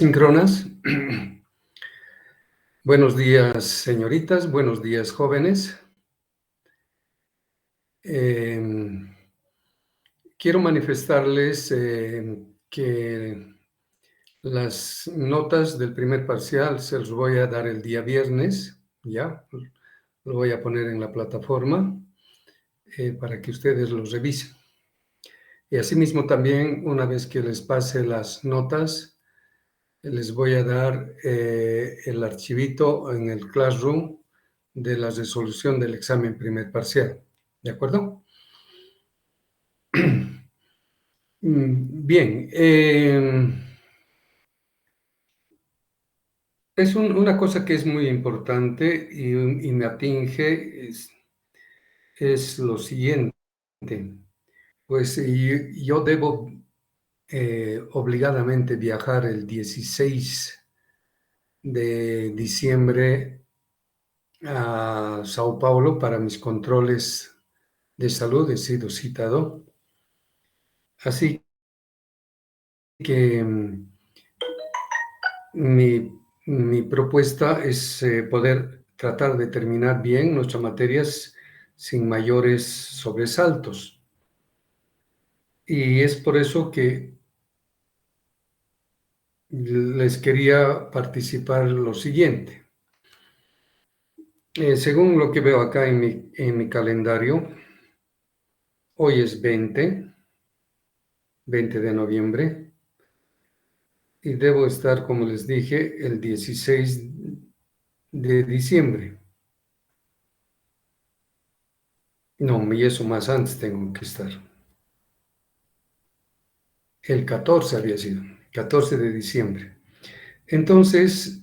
Síncronas. Buenos días, señoritas. Buenos días, jóvenes. Quiero manifestarles que las notas del primer parcial se los voy a dar el día viernes, ya, lo voy a poner en la plataforma para que ustedes los revisen. Y asimismo también, una vez que les pase las notas, les voy a dar el archivito en el Classroom de la resolución del examen primer parcial. ¿De acuerdo? Bien. Es una cosa que es muy importante y me atinge es lo siguiente. Pues yo debo obligadamente viajar el 16 de diciembre a Sao Paulo para mis controles de salud. He sido citado. Así que mi propuesta es poder tratar de terminar bien nuestras materias sin mayores sobresaltos. Y es por eso que les quería participar lo siguiente. Según lo que veo acá en mi calendario, hoy es 20 de noviembre, y debo estar, como les dije, el 16 de diciembre. No, y eso más antes tengo que estar. El 14 había sido, 14 de diciembre. Entonces,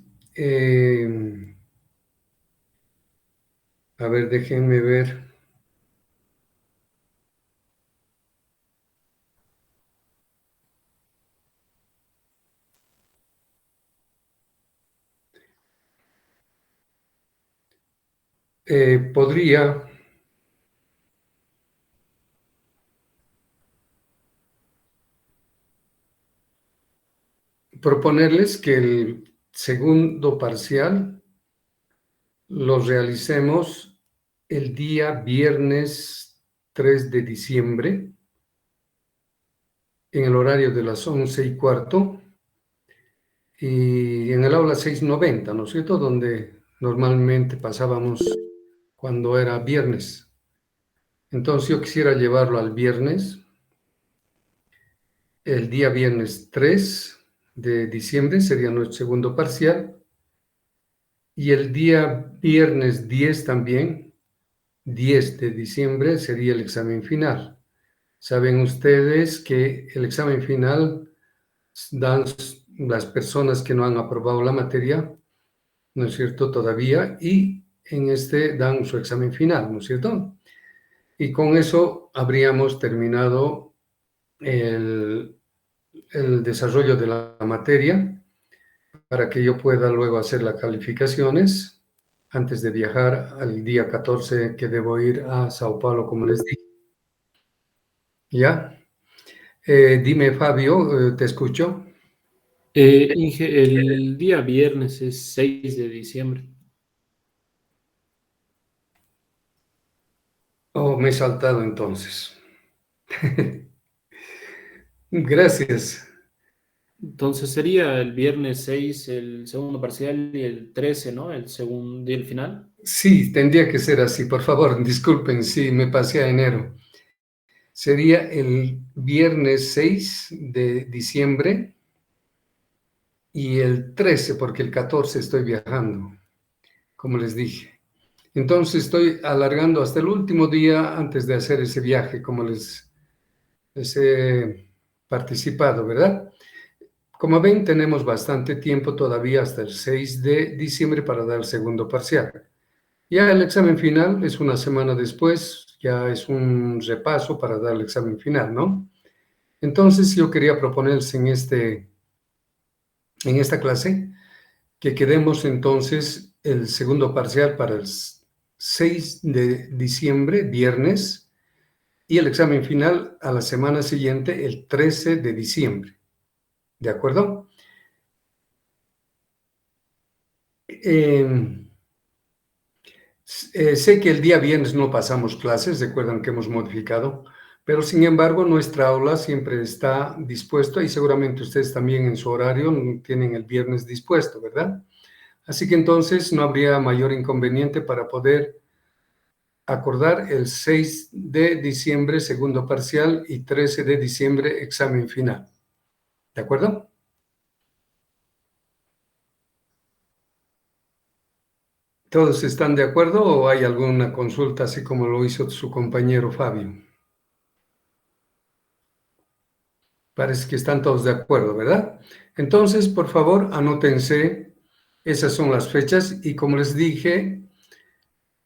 a ver, déjenme ver. Podría proponerles que el segundo parcial lo realicemos el día viernes 3 de diciembre en el horario de las 11:15 y en el aula 690, ¿no es cierto? Donde normalmente pasábamos cuando era viernes. Entonces yo quisiera llevarlo al viernes, el día viernes 3 de diciembre sería nuestro segundo parcial, y el día viernes 10 también, 10 de diciembre, sería el examen final. Saben ustedes que el examen final dan las personas que no han aprobado la materia, ¿no es cierto?, todavía, y en este dan su examen final, ¿no es cierto? Y con eso habríamos terminado el desarrollo de la materia para que yo pueda luego hacer las calificaciones antes de viajar al día 14 que debo ir a Sao Paulo, como les dije. ¿Ya? Dime, Fabio, te escucho. Inge, el día viernes es 6 de diciembre. Oh, me he saltado entonces. Gracias. Entonces sería el viernes 6 el segundo parcial y el 13, ¿no? El segundo y el final. Sí, tendría que ser así. Por favor, disculpen si me pasé a enero. Sería el viernes 6 de diciembre y el 13, porque el 14 estoy viajando, como les dije. Entonces estoy alargando hasta el último día antes de hacer ese viaje, como les he participado, ¿verdad? Como ven, tenemos bastante tiempo todavía hasta el 6 de diciembre para dar el segundo parcial. Ya el examen final es una semana después, ya es un repaso para dar el examen final, ¿no? Entonces yo quería proponerles en esta clase que quedemos entonces el segundo parcial para el 6 de diciembre, viernes, y el examen final a la semana siguiente, el 13 de diciembre. ¿De acuerdo? Sé que el día viernes no pasamos clases, recuerdan que hemos modificado, pero sin embargo nuestra aula siempre está dispuesta y seguramente ustedes también en su horario tienen el viernes dispuesto, ¿verdad? Así que entonces no habría mayor inconveniente para poder acordar el 6 de diciembre segundo parcial y 13 de diciembre examen final. ¿De acuerdo? ¿Todos están de acuerdo o hay alguna consulta así como lo hizo su compañero Fabio? Parece que están todos de acuerdo, ¿verdad? Entonces, por favor, anótense. Esas son las fechas y como les dije,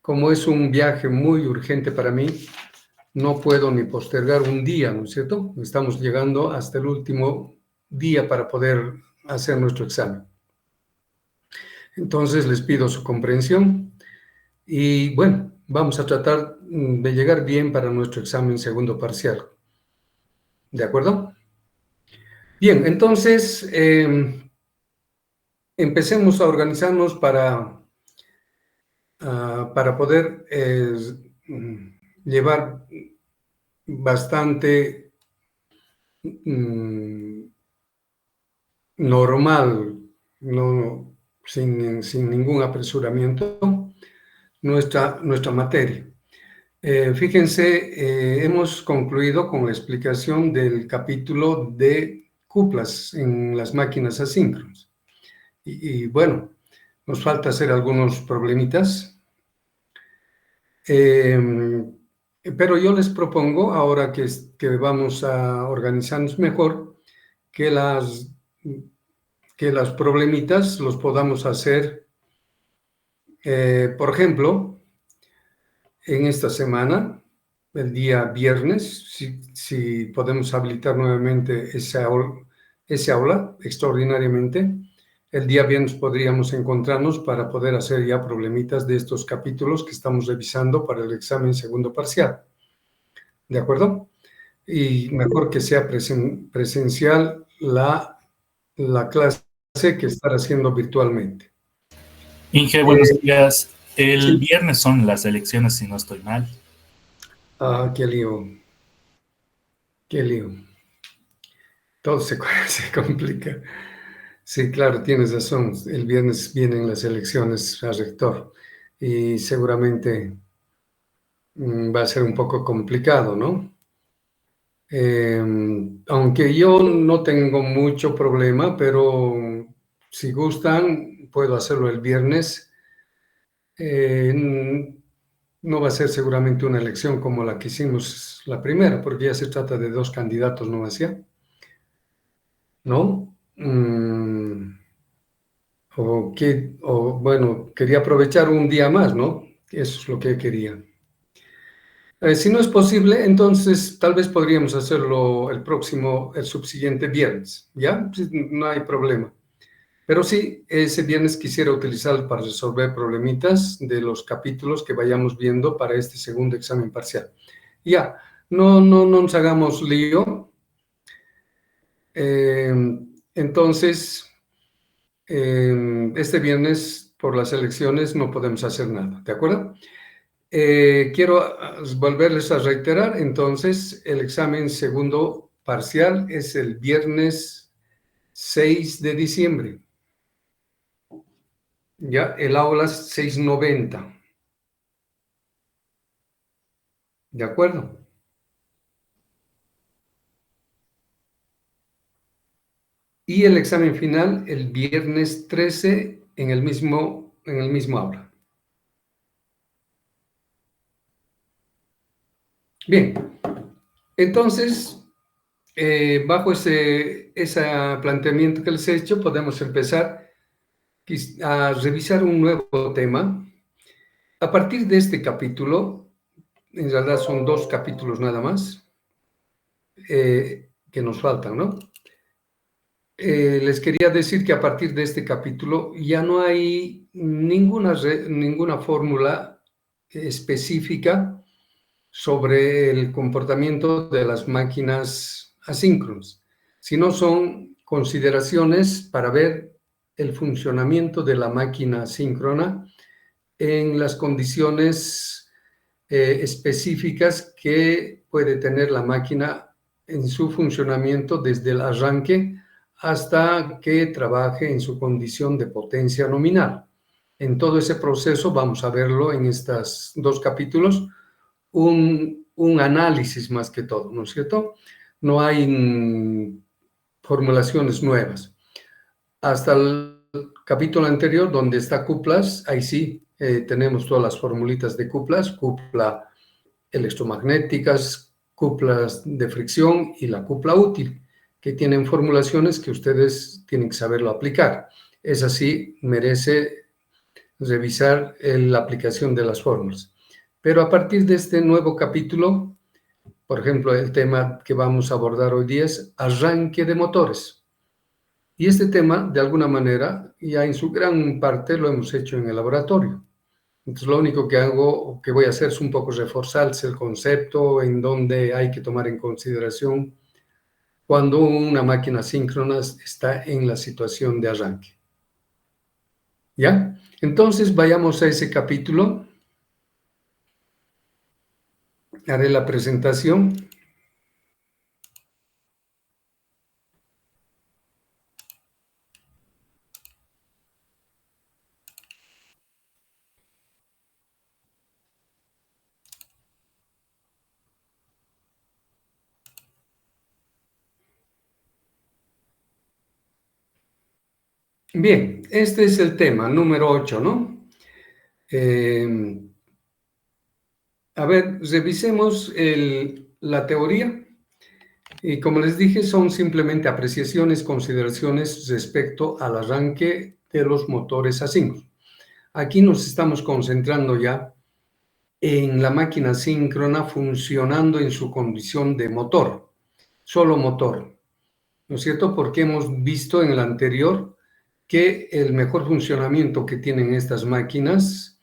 como es un viaje muy urgente para mí, no puedo ni postergar un día, ¿no es cierto? Estamos llegando hasta el último día para poder hacer nuestro examen. Entonces, les pido su comprensión y bueno, vamos a tratar de llegar bien para nuestro examen segundo parcial. ¿De acuerdo? Bien, entonces empecemos a organizarnos para poder llevar bastante normal, no, sin ningún apresuramiento, nuestra materia. Fíjense, hemos concluido con la explicación del capítulo de cuplas en las máquinas asíncronas. Y bueno, nos falta hacer algunos problemitas. Pero yo les propongo, ahora que vamos a organizarnos mejor, que las problemitas los podamos hacer, por ejemplo, en esta semana, el día viernes, si podemos habilitar nuevamente ese aula extraordinariamente. El día viernes podríamos encontrarnos para poder hacer ya problemitas de estos capítulos que estamos revisando para el examen segundo parcial. ¿De acuerdo? Y mejor que sea presencial la clase que estar haciendo virtualmente. Inge, buenos días. El Sí. viernes son las elecciones, si no estoy mal. Ah, qué lío. Qué lío. Todo se complica. Sí, claro, tienes razón. El viernes vienen las elecciones a rector y seguramente va a ser un poco complicado, ¿no? Aunque yo no tengo mucho problema, pero si gustan, puedo hacerlo el viernes. No va a ser seguramente una elección como la que hicimos la primera, porque ya se trata de dos candidatos, ¿no hacía? ¿No? Bueno, quería aprovechar un día más, ¿no? Eso es lo que quería. Si no es posible, entonces tal vez podríamos hacerlo el subsiguiente viernes, ¿ya? No hay problema. Pero sí, ese viernes quisiera utilizarlo para resolver problemitas de los capítulos que vayamos viendo para este segundo examen parcial. Ya, no nos hagamos lío. Entonces, este viernes por las elecciones no podemos hacer nada, ¿de acuerdo? Quiero volverles a reiterar, entonces, el examen segundo parcial es el viernes 6 de diciembre. Ya, el aula 690. ¿De acuerdo? Y el examen final el viernes 13 en el mismo aula. Bien, entonces, bajo ese planteamiento que les he hecho, podemos empezar a revisar un nuevo tema. A partir de este capítulo, en realidad son dos capítulos nada más, que nos faltan, ¿no? Les quería decir que a partir de este capítulo ya no hay ninguna fórmula específica sobre el comportamiento de las máquinas asíncronas, sino son consideraciones para ver el funcionamiento de la máquina síncrona en las condiciones específicas que puede tener la máquina en su funcionamiento desde el arranque hasta que trabaje en su condición de potencia nominal. En todo ese proceso vamos a verlo en estos 2 capítulos, un análisis más que todo, ¿no es cierto? No hay formulaciones nuevas. Hasta el capítulo anterior, donde está cuplas, ahí sí tenemos todas las formulitas de cuplas, cupla electromagnéticas, cuplas de fricción y la cupla útil, que tienen formulaciones que ustedes tienen que saberlo aplicar. Es así, merece revisar la aplicación de las fórmulas. Pero a partir de este nuevo capítulo, por ejemplo, el tema que vamos a abordar hoy día es arranque de motores. Y este tema, de alguna manera, ya en su gran parte lo hemos hecho en el laboratorio. Entonces, lo único que voy a hacer es un poco reforzarse el concepto en donde hay que tomar en consideración cuando una máquina síncrona está en la situación de arranque. ¿Ya? Entonces, vayamos a ese capítulo. Haré la presentación. Bien, este es el tema número 8, ¿no? A ver, revisemos la teoría. Y como les dije, son simplemente apreciaciones, consideraciones respecto al arranque de los motores asíncronos. Aquí nos estamos concentrando ya en la máquina síncrona funcionando en su condición de motor, solo motor, ¿no es cierto? Porque hemos visto en el anterior que el mejor funcionamiento que tienen estas máquinas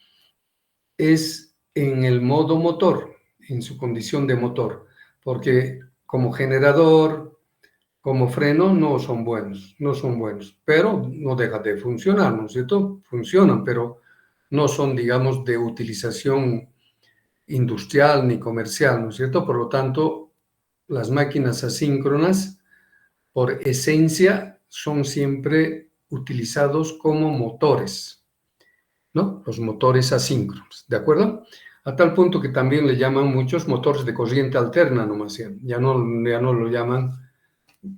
es en el modo motor, en su condición de motor, porque como generador, como freno no son buenos, pero no deja de funcionar, ¿no es cierto? Funcionan, pero no son, digamos, de utilización industrial ni comercial, ¿no es cierto? Por lo tanto, las máquinas asíncronas, por esencia, son siempre utilizados como motores, ¿no? Los motores asíncronos, ¿de acuerdo? A tal punto que también le llaman muchos motores de corriente alterna, nomás, ya no lo llaman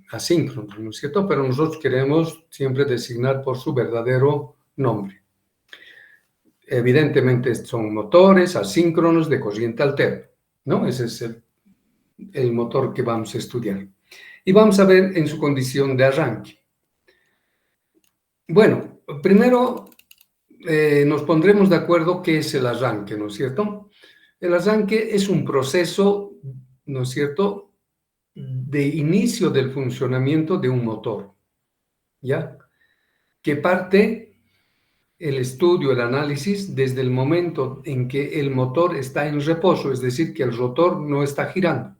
asíncronos, ¿no es cierto? Pero nosotros queremos siempre designar por su verdadero nombre. Evidentemente son motores asíncronos de corriente alterna, ¿no? Ese es el motor que vamos a estudiar. Y vamos a ver en su condición de arranque. Bueno, primero nos pondremos de acuerdo qué es el arranque, ¿no es cierto? El arranque es un proceso, ¿no es cierto?, de inicio del funcionamiento de un motor, ¿ya? Que parte el estudio, el análisis, desde el momento en que el motor está en reposo, es decir, que el rotor no está girando.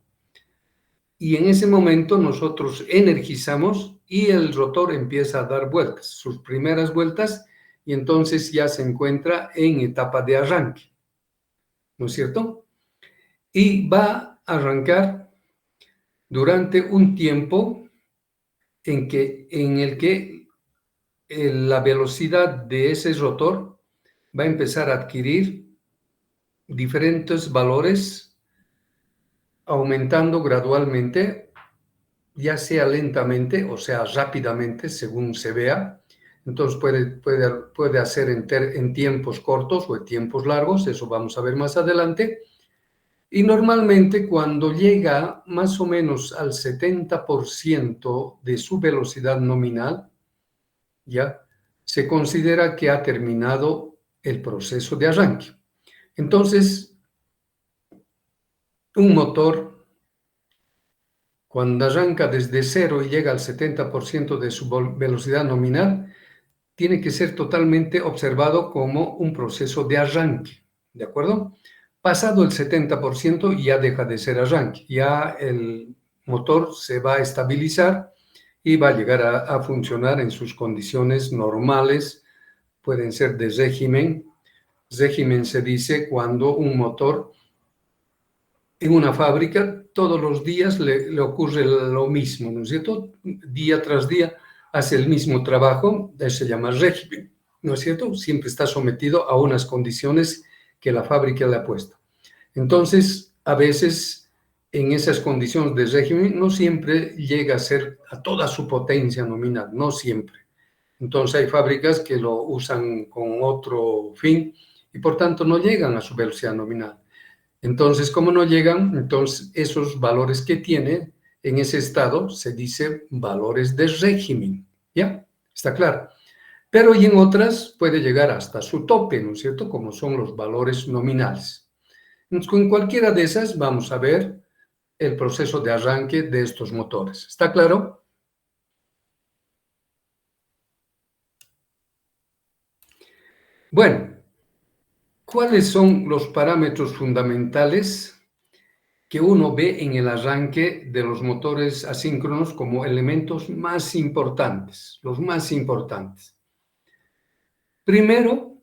Y en ese momento nosotros energizamos y el rotor empieza a dar vueltas, sus primeras vueltas, y entonces ya se encuentra en etapa de arranque, ¿no es cierto? Y va a arrancar durante un tiempo en el que la velocidad de ese rotor va a empezar a adquirir diferentes valores, aumentando gradualmente, ya sea lentamente o sea rápidamente, según se vea. Entonces puede hacer en tiempos cortos o en tiempos largos, eso vamos a ver más adelante. Y normalmente cuando llega más o menos al 70% de su velocidad nominal, ya se considera que ha terminado el proceso de arranque. Entonces, un motor, cuando arranca desde cero y llega al 70% de su velocidad nominal, tiene que ser totalmente observado como un proceso de arranque, ¿de acuerdo? Pasado el 70% ya deja de ser arranque, ya el motor se va a estabilizar y va a llegar a funcionar en sus condiciones normales, pueden ser de régimen. Régimen se dice cuando un motor en una fábrica todos los días le ocurre lo mismo, ¿no es cierto? Día tras día hace el mismo trabajo, eso se llama régimen, ¿no es cierto? Siempre está sometido a unas condiciones que la fábrica le ha puesto. Entonces, a veces en esas condiciones de régimen no siempre llega a ser a toda su potencia nominal, no siempre. Entonces hay fábricas que lo usan con otro fin y por tanto no llegan a su velocidad nominal. Entonces, como no llegan, entonces esos valores que tiene en ese estado se dice valores de régimen, ¿ya? ¿Está claro? Pero y en otras puede llegar hasta su tope, ¿no es cierto? Como son los valores nominales. Entonces, con cualquiera de esas vamos a ver el proceso de arranque de estos motores. ¿Está claro? Bueno, ¿cuáles son los parámetros fundamentales que uno ve en el arranque de los motores asíncronos como elementos más importantes, los más importantes? Primero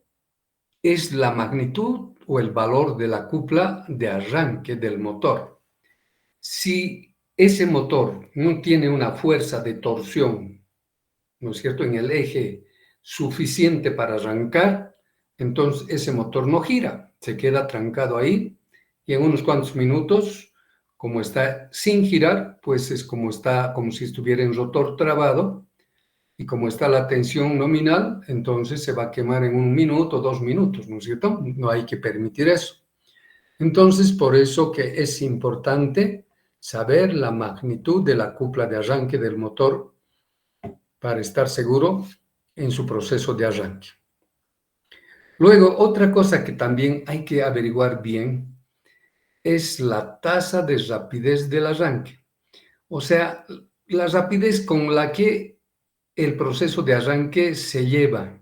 es la magnitud o el valor de la cupla de arranque del motor. Si ese motor no tiene una fuerza de torsión, ¿no es cierto?, en el eje suficiente para arrancar, entonces ese motor no gira, se queda trancado ahí y en unos cuantos minutos, como está sin girar, pues es como si estuviera en rotor trabado, y como está la tensión nominal, entonces se va a quemar en 1 minuto, 2 minutos, ¿no es cierto? No hay que permitir eso. Entonces, por eso que es importante saber la magnitud de la cupla de arranque del motor para estar seguro en su proceso de arranque. Luego, otra cosa que también hay que averiguar bien es la tasa de rapidez del arranque. O sea, la rapidez con la que el proceso de arranque se lleva,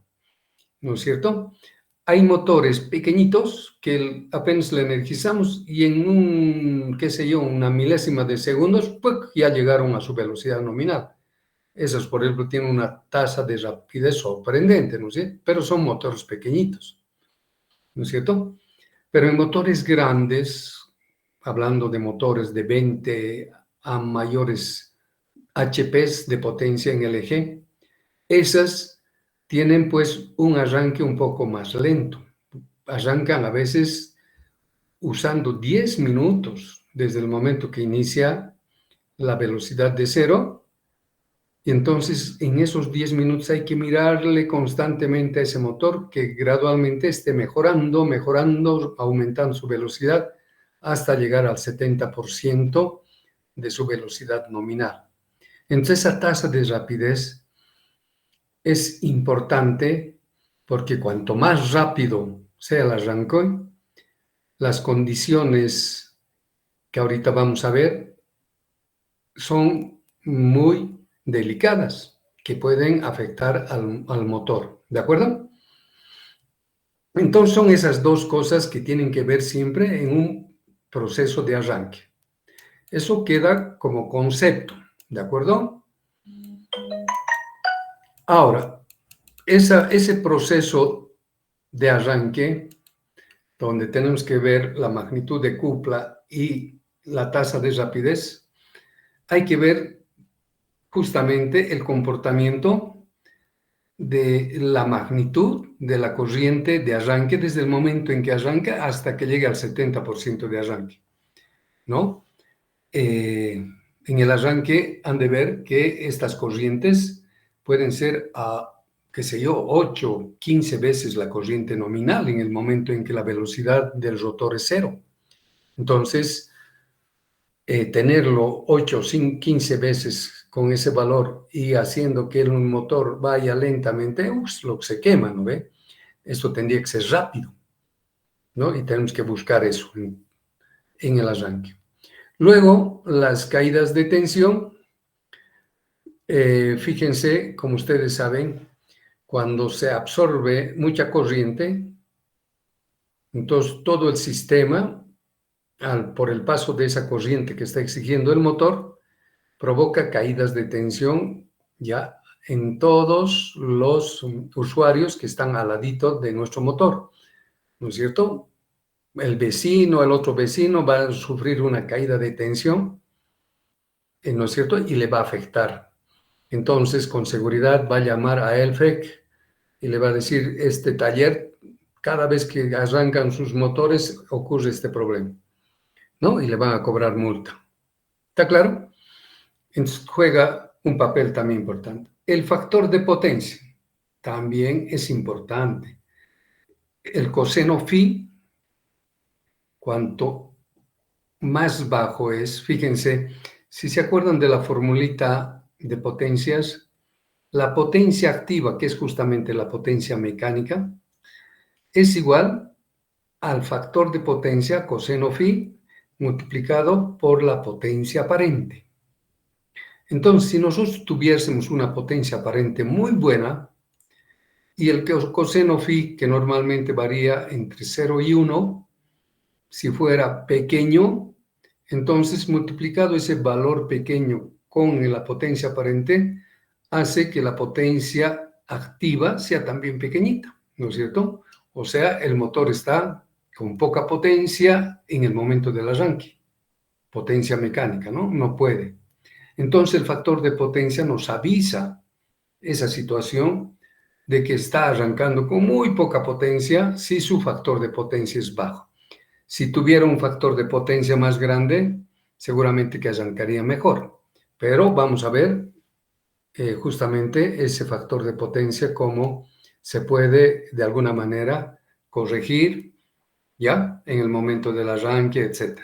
¿no es cierto? Hay motores pequeñitos que apenas le energizamos y en una milésima de segundos, pues ya llegaron a su velocidad nominal. Esos, por ejemplo, tienen una tasa de rapidez sorprendente, ¿no es cierto? Pero son motores pequeñitos, ¿no es cierto? Pero en motores grandes, hablando de motores de 20 a mayores HPs de potencia en el eje, esas tienen pues un arranque un poco más lento. Arrancan a veces usando 10 minutos desde el momento que inicia la velocidad de cero. Y entonces en esos 10 minutos hay que mirarle constantemente a ese motor que gradualmente esté mejorando, aumentando su velocidad hasta llegar al 70% de su velocidad nominal. Entonces esa tasa de rapidez es importante porque cuanto más rápido sea el arranque, las condiciones que ahorita vamos a ver son muy delicadas que pueden afectar al motor, ¿de acuerdo? Entonces son esas dos cosas que tienen que ver siempre en un proceso de arranque. Eso queda como concepto, ¿de acuerdo? Ahora, ese proceso de arranque, donde tenemos que ver la magnitud de cupla y la tasa de rapidez, hay que ver justamente el comportamiento de la magnitud de la corriente de arranque desde el momento en que arranca hasta que llegue al 70% de arranque, ¿no? En el arranque han de ver que estas corrientes pueden ser qué sé yo, 8, 15 veces la corriente nominal en el momento en que la velocidad del rotor es 0. Entonces, tenerlo 8, 15 veces con ese valor y haciendo que el motor vaya lentamente, lo que se quema, ¿no ve? Esto tendría que ser rápido, ¿no? Y tenemos que buscar eso en el arranque. Luego, las caídas de tensión. Fíjense, como ustedes saben, cuando se absorbe mucha corriente, entonces todo el sistema, por el paso de esa corriente que está exigiendo el motor, provoca caídas de tensión ya en todos los usuarios que están al ladito de nuestro motor, ¿no es cierto? El vecino, el otro vecino va a sufrir una caída de tensión, ¿no es cierto? Y le va a afectar. Entonces, con seguridad va a llamar a Elfec y le va a decir, este taller, cada vez que arrancan sus motores ocurre este problema, ¿no? Y le van a cobrar multa. ¿Está claro? Entonces, juega un papel también importante. El factor de potencia también es importante. El coseno phi, cuanto más bajo es, fíjense, si se acuerdan de la formulita de potencias, la potencia activa, que es justamente la potencia mecánica, es igual al factor de potencia coseno phi multiplicado por la potencia aparente. Entonces, si nosotros tuviésemos una potencia aparente muy buena y el coseno phi, que normalmente varía entre 0 y 1, si fuera pequeño, entonces multiplicado ese valor pequeño con la potencia aparente, hace que la potencia activa sea también pequeñita, ¿no es cierto? O sea, el motor está con poca potencia en el momento del arranque, potencia mecánica, ¿no? No puede. Entonces el factor de potencia nos avisa esa situación de que está arrancando con muy poca potencia si su factor de potencia es bajo. Si tuviera un factor de potencia más grande, seguramente que arrancaría mejor. Pero vamos a ver justamente ese factor de potencia, cómo se puede de alguna manera corregir ya en el momento del arranque, etc.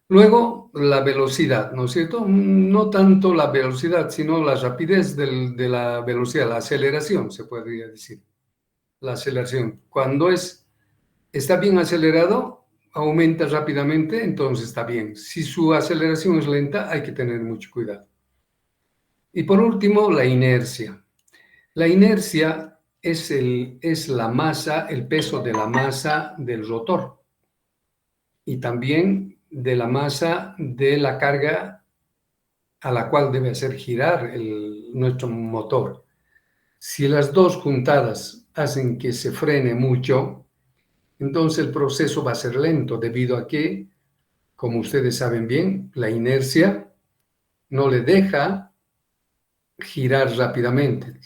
Luego, la velocidad, ¿no es cierto? No tanto la velocidad, sino la rapidez de la velocidad, la aceleración, se podría decir. La aceleración. Cuando está bien acelerado, aumenta rápidamente, entonces está bien. Si su aceleración es lenta, hay que tener mucho cuidado. Y por último, la inercia. La inercia es la masa, el peso de la masa del rotor y también de la masa de la carga a la cual debe hacer girar nuestro motor. Si las dos juntadas hacen que se frene mucho, entonces el proceso va a ser lento debido a que, como ustedes saben bien, la inercia no le deja girar rápidamente.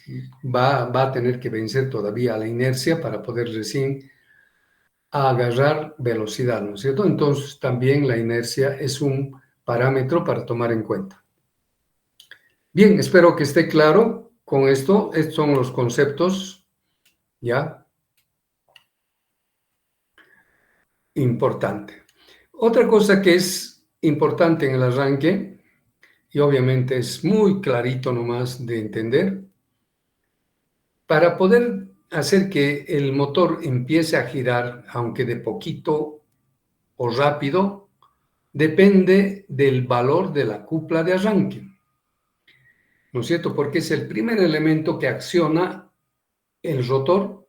Va a tener que vencer todavía la inercia para poder recién agarrar velocidad, ¿no es cierto? Entonces también la inercia es un parámetro para tomar en cuenta. Bien, espero que esté claro con esto. Estos son los conceptos, ¿ya? Importante. Otra cosa que es importante en el arranque, y obviamente es muy clarito nomás de entender, para poder hacer que el motor empiece a girar, aunque de poquito o rápido, depende del valor de la cupla de arranque, ¿no es cierto? Porque es el primer elemento que acciona el rotor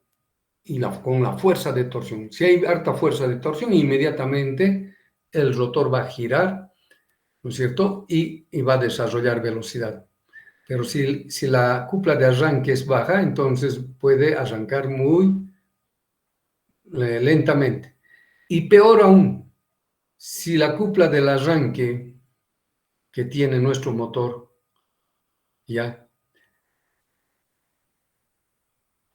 y con la fuerza de torsión. Si hay harta fuerza de torsión, inmediatamente el rotor va a girar, ¿no es cierto? Y va a desarrollar velocidad. Pero si la cupla de arranque es baja, entonces puede arrancar muy lentamente. Y peor aún, si la cupla del arranque que tiene nuestro motor ya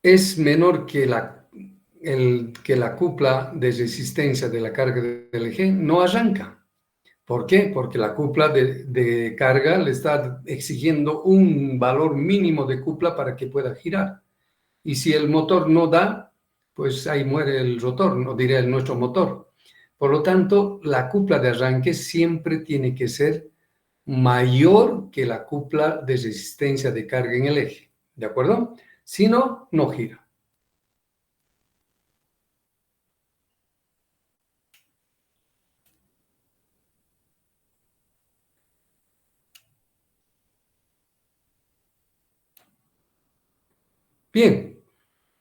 es menor que la cupla de resistencia de la carga del eje, no arranca. ¿Por qué? Porque la cupla de carga le está exigiendo un valor mínimo de cupla para que pueda girar. Y si el motor no da, pues ahí muere el rotor, no diré nuestro motor. Por lo tanto, la cupla de arranque siempre tiene que ser mayor que la cupla de resistencia de carga en el eje. ¿De acuerdo? Si no, no gira. Bien,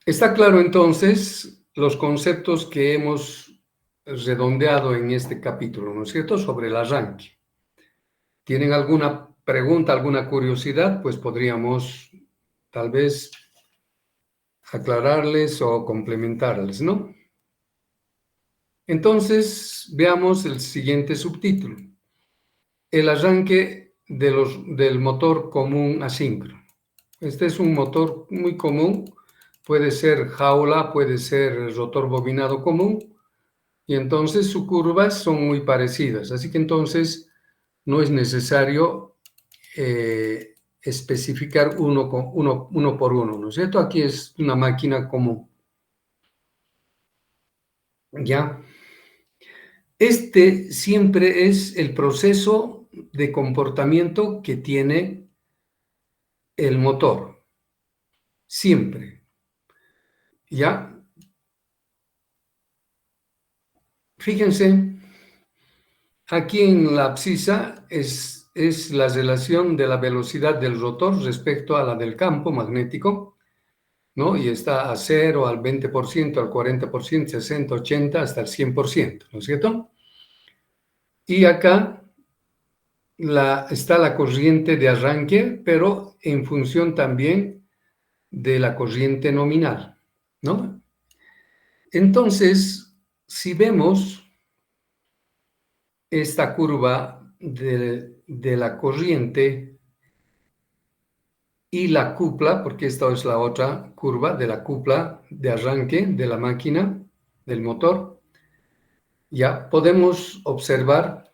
está claro entonces los conceptos que hemos redondeado en este capítulo, ¿no es cierto?, sobre el arranque. ¿Tienen alguna pregunta, alguna curiosidad, pues podríamos tal vez aclararles o complementarles, ¿no? Entonces, veamos el siguiente subtítulo. El arranque del motor común asíncrono. Este es un motor muy común, puede ser jaula, puede ser rotor bobinado común, y entonces sus curvas son muy parecidas. Así que entonces no es necesario especificar uno por uno, ¿no es cierto? Aquí es una máquina común. ¿Ya? Este siempre es el proceso de comportamiento que tiene el motor. Siempre. ¿Ya? Fíjense, aquí en la abscisa es la relación de la velocidad del rotor respecto a la del campo magnético, ¿no? Y está a 0, al 20%, al 40%, 60, 80, hasta el 100%, ¿no es cierto? Y acá está la corriente de arranque, pero en función también de la corriente nominal, ¿no? Entonces, si vemos esta curva de la corriente y la cupla, porque esta es la otra curva de la cupla de arranque de la máquina, del motor, ya podemos observar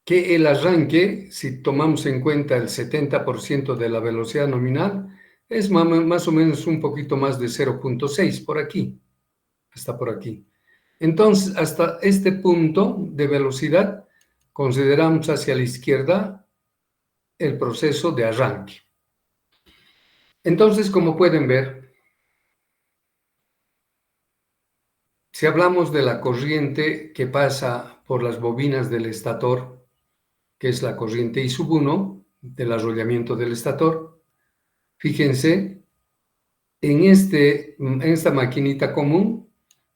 que el arranque, si tomamos en cuenta el 70% de la velocidad nominal, es más o menos un poquito más de 0.6 por aquí, hasta por aquí. Entonces, hasta este punto de velocidad, consideramos hacia la izquierda el proceso de arranque. Entonces, como pueden ver, si hablamos de la corriente que pasa por las bobinas del estator, que es la corriente I sub 1 del arrollamiento del estator, fíjense, en esta maquinita común,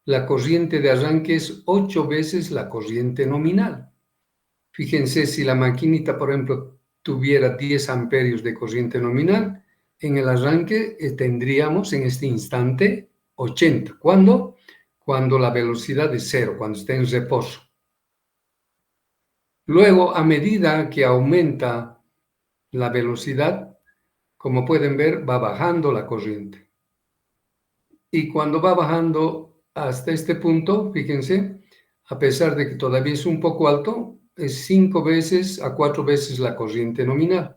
la corriente de arranque es 8 veces la corriente nominal. Fíjense, si la maquinita, por ejemplo, tuviera 10 amperios de corriente nominal, en el arranque tendríamos en este instante 80. ¿Cuándo? Cuando la velocidad es 0, cuando está en reposo. Luego, a medida que aumenta la velocidad, como pueden ver, va bajando la corriente. Y cuando va bajando hasta este punto, fíjense, a pesar de que todavía es un poco alto, es 5 veces a 4 veces la corriente nominal.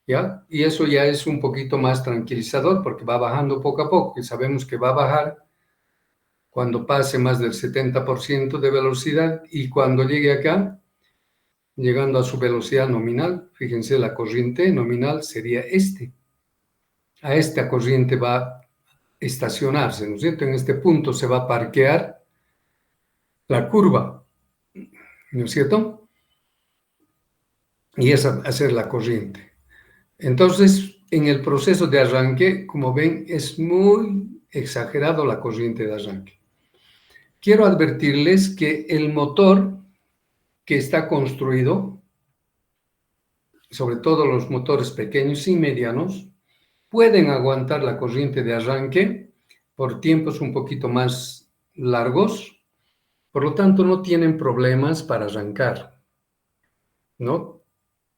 ¿Ya? Y eso ya es un poquito más tranquilizador porque va bajando poco a poco y sabemos que va a bajar cuando pase más del 70% de velocidad y cuando llegue acá, llegando a su velocidad nominal, fíjense, la corriente nominal sería a esta corriente va a estacionarse, ¿no es cierto? En este punto se va a parquear la curva, ¿no es cierto? Y esa va a ser la corriente. Entonces, en el proceso de arranque, como ven, es muy exagerado la corriente de arranque. Quiero advertirles que el motor que está construido, sobre todo los motores pequeños y medianos, pueden aguantar la corriente de arranque por tiempos un poquito más largos, por lo tanto no tienen problemas para arrancar, ¿no?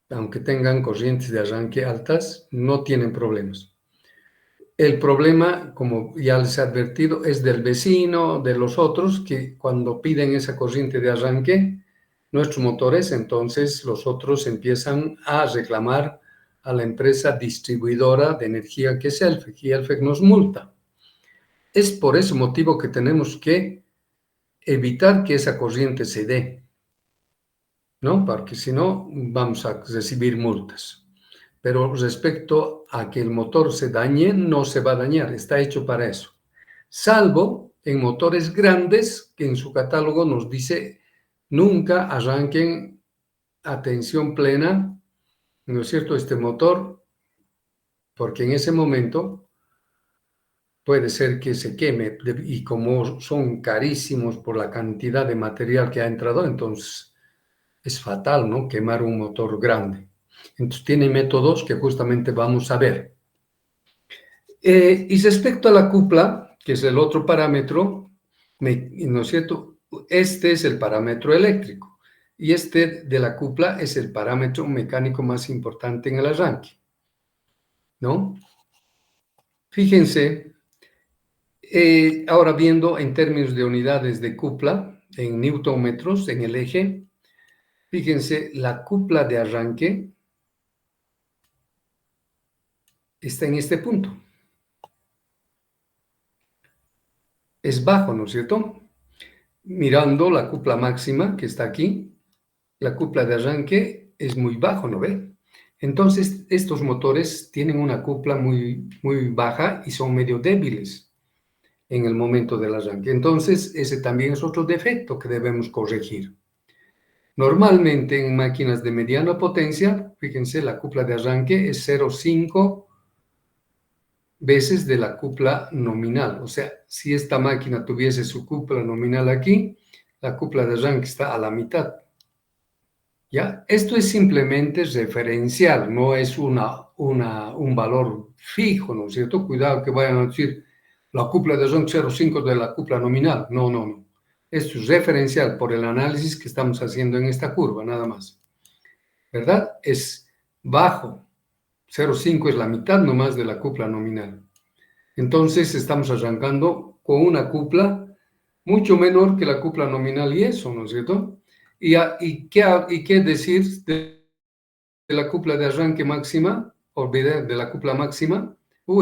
Aunque tengan corrientes de arranque altas, no tienen problemas. El problema, como ya les he advertido, es del vecino, de los otros, que cuando piden esa corriente de arranque, nuestros motores, entonces los otros empiezan a reclamar a la empresa distribuidora de energía que es ELFEC, y ELFEC nos multa. Es por ese motivo que tenemos que evitar que esa corriente se dé, ¿no? Porque si no, vamos a recibir multas. Pero respecto a que el motor se dañe, no se va a dañar, está hecho para eso. Salvo en motores grandes, que en su catálogo nos dice nunca arranquen a tensión plena, ¿no es cierto?, este motor, porque en ese momento puede ser que se queme, y como son carísimos por la cantidad de material que ha entrado, entonces es fatal, ¿no? Quemar un motor grande. Entonces tiene métodos que justamente vamos a ver. Y respecto a la cupla, que es el otro parámetro, ¿no es cierto? Este es el parámetro eléctrico y este de la cupla es el parámetro mecánico más importante en el arranque, ¿no? Fíjense, ahora viendo en términos de unidades de cupla, en newtonmetros, en el eje, fíjense, la cupla de arranque está en este punto. Es bajo, ¿no es cierto? Mirando la cupla máxima que está aquí, la cupla de arranque es muy bajo, ¿no ve? Entonces, estos motores tienen una cupla muy, muy baja y son medio débiles en el momento del arranque. Entonces, ese también es otro defecto que debemos corregir. Normalmente en máquinas de mediana potencia, fíjense, la cupla de arranque es 0,5 veces de la cupla nominal. O sea, si esta máquina tuviese su cupla nominal aquí, la cupla de arranque está a la mitad. ¿Ya? Esto es simplemente referencial, no es un valor fijo, ¿no es cierto? Cuidado que vayan a decir, la cupla de arranque 0,5 de la cupla nominal. No, no, no. Esto es referencial por el análisis que estamos haciendo en esta curva, nada más. ¿Verdad? Es bajo. 0,5 es la mitad nomás de la cupla nominal. Entonces estamos arrancando con una cupla mucho menor que la cupla nominal y eso, ¿no es cierto? ¿Y qué decir de la cupla de arranque máxima? Olvidé de la cupla máxima.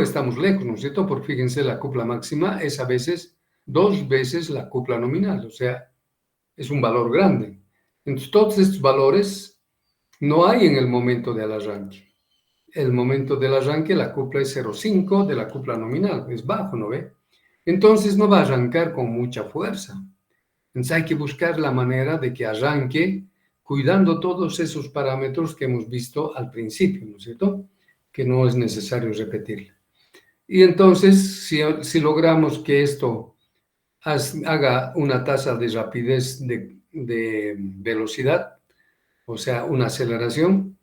Estamos lejos, ¿no es cierto? Porque fíjense, la cupla máxima es a veces 2 veces la cupla nominal, o sea, es un valor grande. Entonces, todos estos valores no hay en el momento del arranque. El momento del arranque, la cupla es 0,5 de la cupla nominal, es bajo, ¿no ve? Entonces no va a arrancar con mucha fuerza. Entonces hay que buscar la manera de que arranque cuidando todos esos parámetros que hemos visto al principio, ¿no es cierto? Que no es necesario repetir. Y entonces, si logramos que esto haga una tasa de rapidez de velocidad, o sea, una aceleración,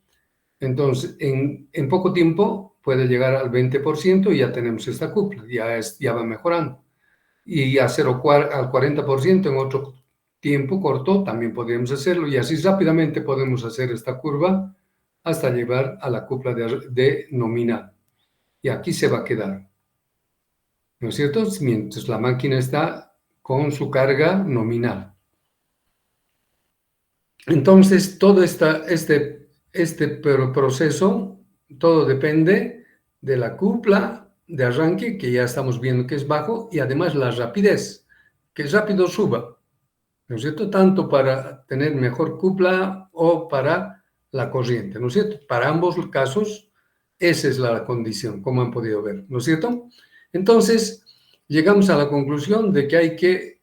entonces en poco tiempo puede llegar al 20% y ya tenemos esta cupla, ya va mejorando. Y hacer al 40% en otro tiempo corto también podríamos hacerlo y así rápidamente podemos hacer esta curva hasta llegar a la cupla de nominal. Y aquí se va a quedar, ¿no es cierto? Mientras la máquina está con su carga nominal. Entonces, todo este proceso, todo depende de la cupla de arranque, que ya estamos viendo que es bajo, y además la rapidez, que rápido suba, ¿no es cierto? Tanto para tener mejor cupla o para la corriente, ¿no es cierto? Para ambos casos, esa es la condición, como han podido ver, ¿no es cierto? Entonces, llegamos a la conclusión de que hay que,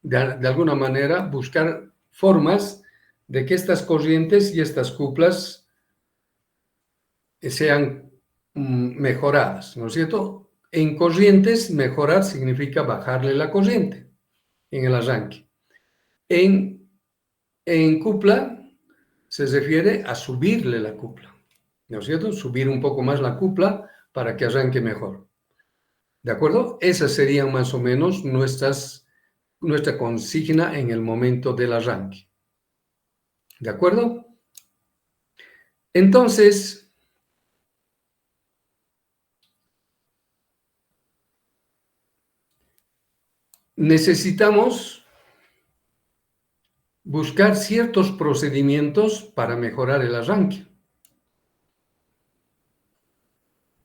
de alguna manera, buscar formas de que estas corrientes y estas cuplas sean mejoradas, ¿no es cierto? En corrientes, mejorar significa bajarle la corriente en el arranque. En cupla se refiere a subirle la cupla, ¿no es cierto? Subir un poco más la cupla para que arranque mejor. ¿De acuerdo? Esas serían más o menos nuestra consigna en el momento del arranque. ¿De acuerdo? Entonces, necesitamos buscar ciertos procedimientos para mejorar el arranque.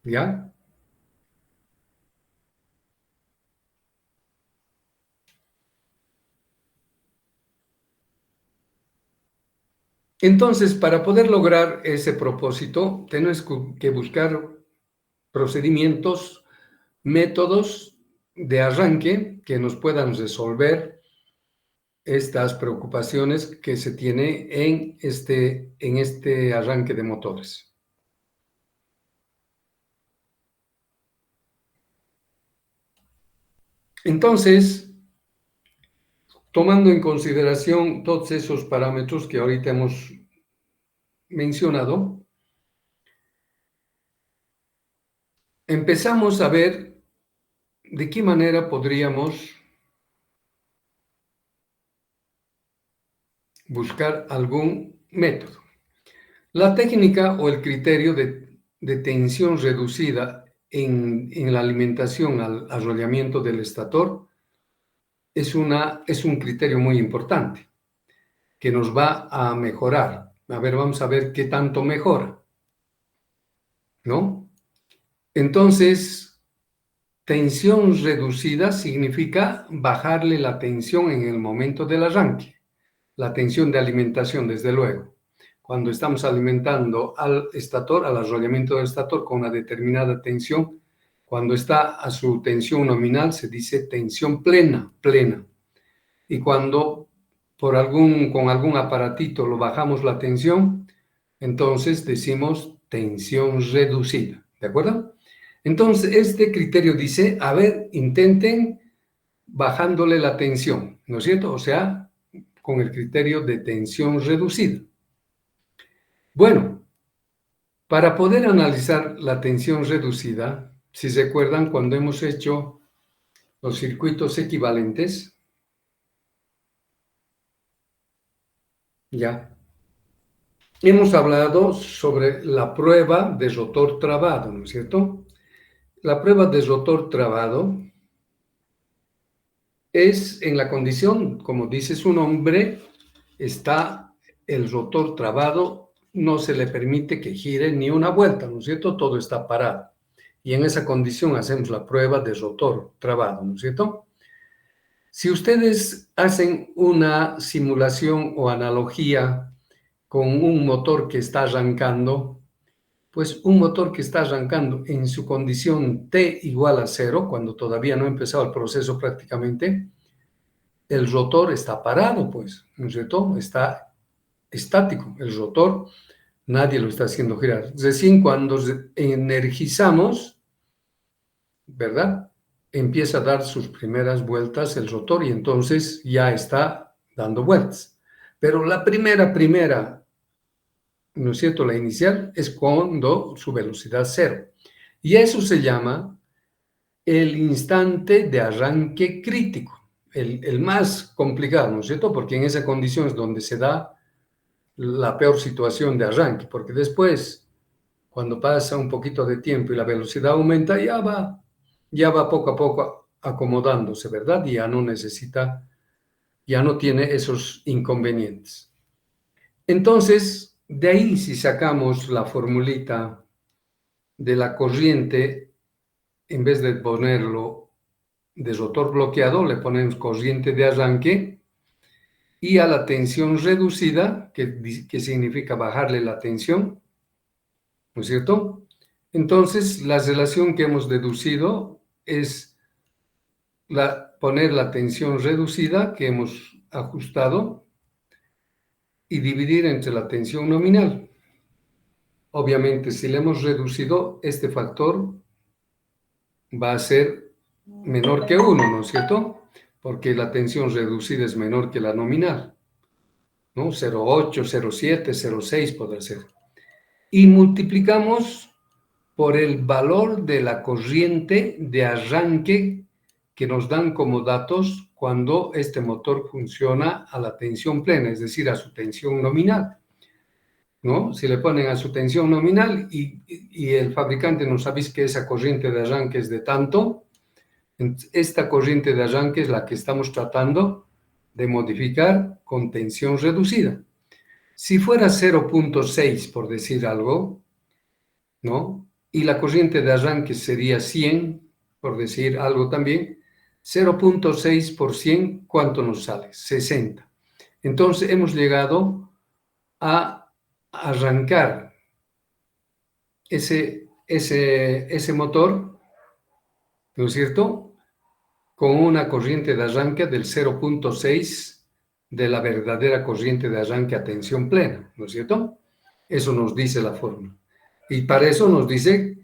¿Ya? Entonces, para poder lograr ese propósito, tenemos que buscar procedimientos, métodos de arranque que nos puedan resolver estas preocupaciones que se tiene en este arranque de motores. Entonces, tomando en consideración todos esos parámetros que ahorita hemos mencionado, empezamos a ver de qué manera podríamos buscar algún método. La técnica o el criterio de tensión reducida en la alimentación al arrollamiento del estator es un criterio muy importante que nos va a mejorar. A ver, vamos a ver qué tanto mejora, ¿no? Entonces, tensión reducida significa bajarle la tensión en el momento del arranque. La tensión de alimentación, desde luego. Cuando estamos alimentando al estator, al arrollamiento del estator con una determinada tensión, cuando está a su tensión nominal se dice tensión plena. Y cuando con algún aparatito lo bajamos la tensión, entonces decimos tensión reducida, ¿de acuerdo? Entonces, este criterio dice, a ver, intenten bajándole la tensión, ¿no es cierto? O sea, con el criterio de tensión reducida. Bueno, para poder analizar la tensión reducida, si se acuerdan, cuando hemos hecho los circuitos equivalentes, ya, hemos hablado sobre la prueba de rotor trabado, ¿no es cierto? La prueba de rotor trabado es en la condición, como dice su nombre, está el rotor trabado, no se le permite que gire ni una vuelta, ¿no es cierto? Todo está parado. Y en esa condición hacemos la prueba de rotor trabado, ¿no es cierto? Si ustedes hacen una simulación o analogía con un motor que está arrancando, pues un motor que está arrancando en su condición T igual a 0, cuando todavía no ha empezado el proceso prácticamente, el rotor está parado, pues, ¿no es cierto? Está estático. El rotor nadie lo está haciendo girar. Recién cuando energizamos, ¿verdad? Empieza a dar sus primeras vueltas el rotor y entonces ya está dando vueltas. Pero la primera, ¿no es cierto? La inicial es cuando su velocidad cero. Y eso se llama el instante de arranque crítico, el más complicado, ¿no es cierto? Porque en esa condición es donde se da la peor situación de arranque, porque después, cuando pasa un poquito de tiempo y la velocidad aumenta, ya va poco a poco acomodándose, ¿verdad? Y ya no tiene esos inconvenientes. Entonces, de ahí si sacamos la formulita de la corriente, en vez de ponerlo de rotor bloqueado, le ponemos corriente de arranque, y a la tensión reducida, que significa bajarle la tensión, ¿no es cierto? Entonces, la relación que hemos deducido es poner la tensión reducida que hemos ajustado y dividir entre la tensión nominal. Obviamente, si le hemos reducido, este factor va a ser menor que 1, ¿no es cierto? Porque la tensión reducida es menor que la nominal, ¿no? 0,8, 0,7, 0,6 podrá ser. Y multiplicamos por el valor de la corriente de arranque que nos dan como datos cuando este motor funciona a la tensión plena, es decir, a su tensión nominal, ¿no? Si le ponen a su tensión nominal y el fabricante nos avisa que esa corriente de arranque es de tanto, esta corriente de arranque es la que estamos tratando de modificar con tensión reducida. Si fuera 0,6, por decir algo, ¿no? Y la corriente de arranque sería 100, por decir algo también, 0,6 por 100, ¿cuánto nos sale? 60. Entonces hemos llegado a arrancar ese motor, ¿no es cierto?, con una corriente de arranque del 0,6 de la verdadera corriente de arranque a tensión plena, ¿no es cierto? Eso nos dice la fórmula. Y para eso nos dice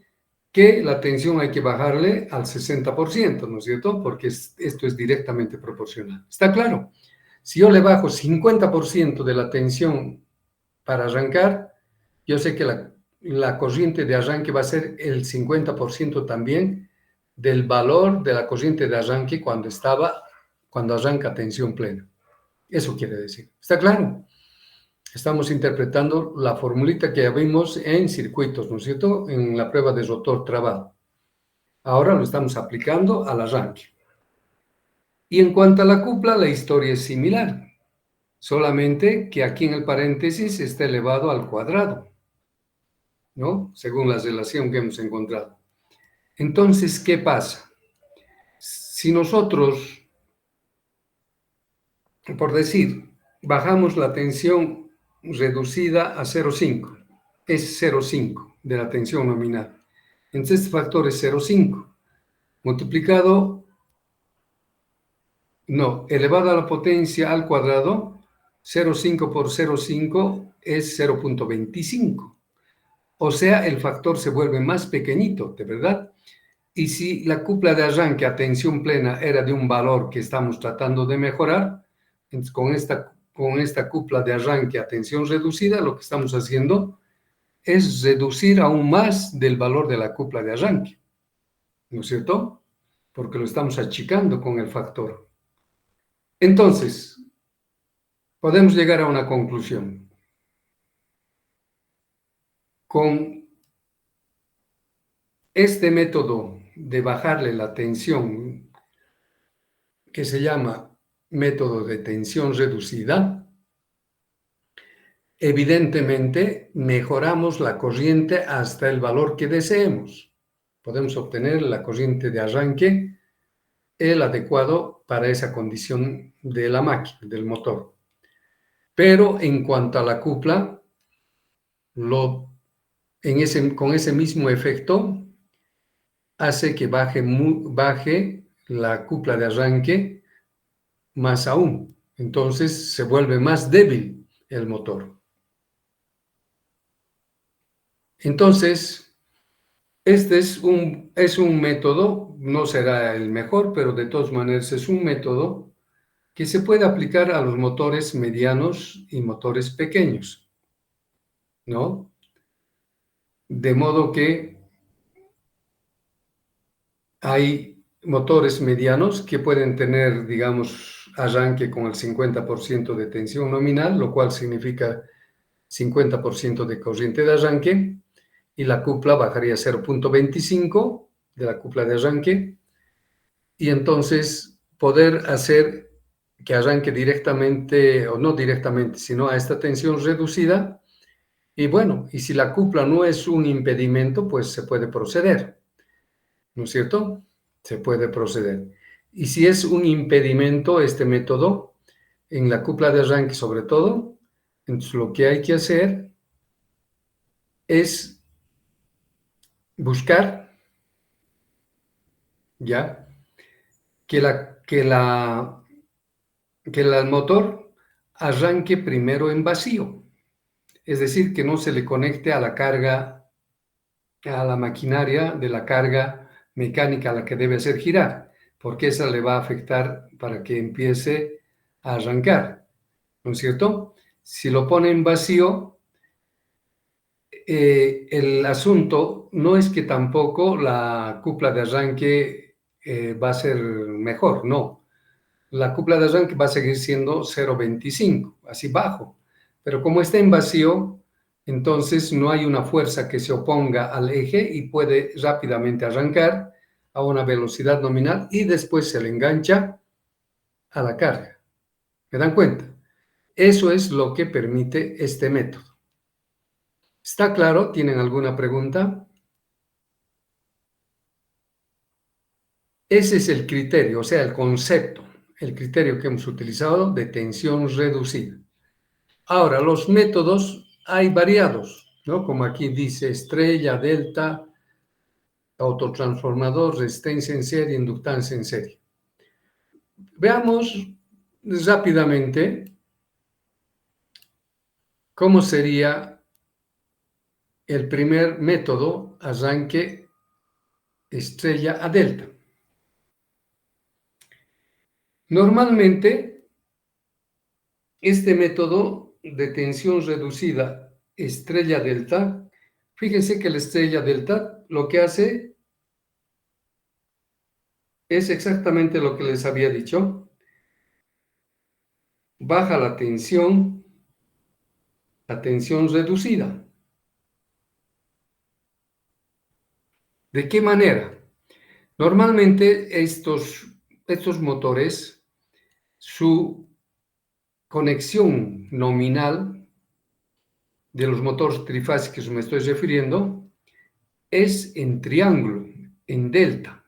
que la tensión hay que bajarle al 60%, ¿no es cierto? Porque esto es directamente proporcional. ¿Está claro? Si yo le bajo 50% de la tensión para arrancar, yo sé que la corriente de arranque va a ser el 50% también del valor de la corriente de arranque cuando arranca a tensión plena. Eso quiere decir. ¿Está claro? Estamos interpretando la formulita que ya vimos en circuitos, ¿no es cierto? En la prueba de rotor trabado. Ahora lo estamos aplicando al arranque. Y en cuanto a la cupla, la historia es similar, solamente que aquí en el paréntesis está elevado al cuadrado, ¿no? Según la relación que hemos encontrado. Entonces, ¿qué pasa? Si nosotros, por decir, bajamos la tensión reducida a 0,5, es 0,5 de la tensión nominal. Entonces, este factor es 0,5 multiplicado, no, elevado a la potencia al cuadrado, 0,5 por 0,5 es 0,25. O sea, el factor se vuelve más pequeñito, ¿de verdad? Y si la cupla de arranque a tensión plena era de un valor que estamos tratando de mejorar, entonces con esta cupla de arranque a tensión reducida, lo que estamos haciendo es reducir aún más del valor de la cupla de arranque, ¿no es cierto? Porque lo estamos achicando con el factor. Entonces, podemos llegar a una conclusión. Con este método de bajarle la tensión, que se llama método de tensión reducida, evidentemente mejoramos la corriente hasta el valor que deseemos. Podemos obtener la corriente de arranque, el adecuado para esa condición de la máquina, del motor. Pero en cuanto a la cupla, con ese mismo efecto, hace que baje la cupla de arranque más aún. Entonces se vuelve más débil el motor. Entonces, este es un método, no será el mejor, pero de todas maneras es un método que se puede aplicar a los motores medianos y motores pequeños, ¿no? De modo que hay motores medianos que pueden tener, digamos, arranque con el 50% de tensión nominal, lo cual significa 50% de corriente de arranque, y la cupla bajaría a 0,25 de la cupla de arranque, y entonces poder hacer que arranque directamente, o no directamente, sino a esta tensión reducida. Y bueno, y si la cupla no es un impedimento, pues se puede proceder, ¿no es cierto? Se puede proceder. Y si es un impedimento este método, en la cupla de arranque sobre todo, entonces lo que hay que hacer es buscar, ¿ya? Que el motor arranque primero en vacío, es decir, que no se le conecte a la carga, a la maquinaria de la carga mecánica a la que debe hacer girar, porque esa le va a afectar para que empiece a arrancar, ¿no es cierto? Si lo pone en vacío, el asunto no es que tampoco la cupla de arranque va a ser mejor, no. La cupla de arranque va a seguir siendo 0,25, así bajo. Pero como está en vacío, entonces no hay una fuerza que se oponga al eje y puede rápidamente arrancar a una velocidad nominal y después se le engancha a la carga. ¿Me dan cuenta? Eso es lo que permite este método. ¿Está claro? ¿Tienen alguna pregunta? Ese es el criterio, o sea, el concepto, el criterio que hemos utilizado de tensión reducida. Ahora, los métodos hay variados, ¿no? Como aquí dice estrella, delta, autotransformador, resistencia en serie, inductancia en serie. Veamos rápidamente cómo sería el primer método, arranque estrella a delta. Normalmente, este método de tensión reducida estrella delta, fíjense que la estrella delta lo que hace es exactamente lo que les había dicho. Baja la tensión reducida. ¿De qué manera? Normalmente estos motores, su conexión nominal de los motores trifásicos me estoy refiriendo, es en triángulo, en delta.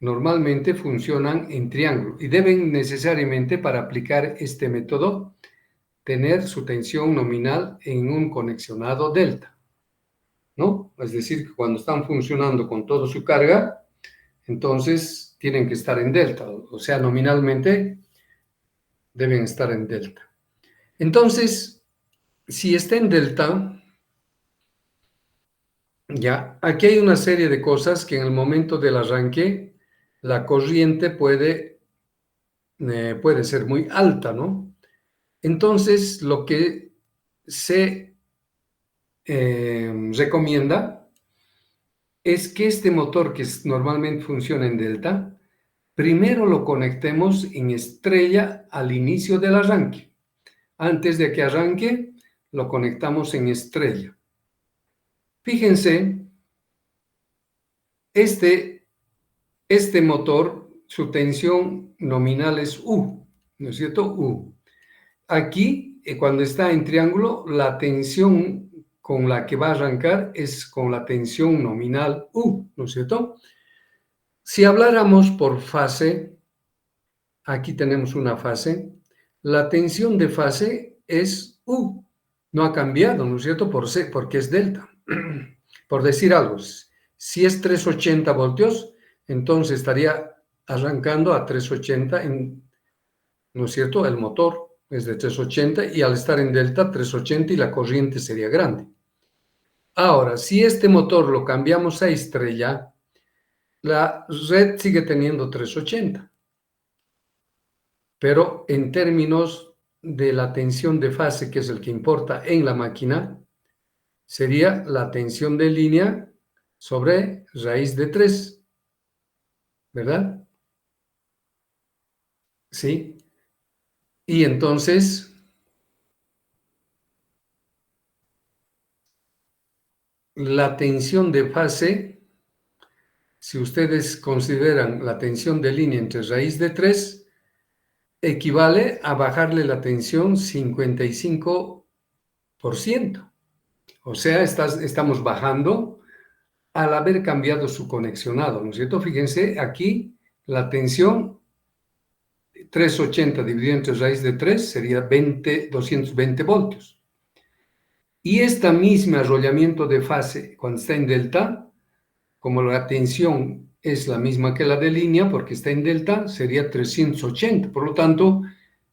Normalmente funcionan en triángulo y deben necesariamente, para aplicar este método, tener su tensión nominal en un conexionado delta, ¿no? Es decir, que cuando están funcionando con toda su carga, entonces tienen que estar en delta, o sea, nominalmente deben estar en delta. Entonces, si está en delta, ya, aquí hay una serie de cosas que en el momento del arranque la corriente puede ser muy alta, ¿no? Entonces, lo que se recomienda es que este motor que normalmente funciona en delta, primero lo conectemos en estrella al inicio del arranque. Antes de que arranque, lo conectamos en estrella. Fíjense, este motor, su tensión nominal es U, ¿no es cierto? U. Aquí, cuando está en triángulo, la tensión con la que va a arrancar es con la tensión nominal U, ¿no es cierto? Si habláramos por fase, aquí tenemos una fase, la tensión de fase es U, no ha cambiado, ¿no es cierto? Porque es delta. Por decir algo, si es 380 voltios, entonces estaría arrancando a 380, ¿no es cierto? El motor es de 380 y al estar en delta, 380 y la corriente sería grande. Ahora, si este motor lo cambiamos a estrella, la red sigue teniendo 380. Pero en términos de la tensión de fase, que es el que importa en la máquina, sería la tensión de línea sobre raíz de 3, ¿verdad? Sí. Y entonces, la tensión de fase, si ustedes consideran la tensión de línea entre raíz de 3, equivale a bajarle la tensión 55%. O sea, estamos bajando al haber cambiado su conexionado, ¿no es cierto? Fíjense, aquí la tensión 380 dividido entre raíz de 3 sería 220 voltios. Y este mismo arrollamiento de fase, cuando está en delta, como la tensión es la misma que la de línea, porque está en delta, sería 380. Por lo tanto,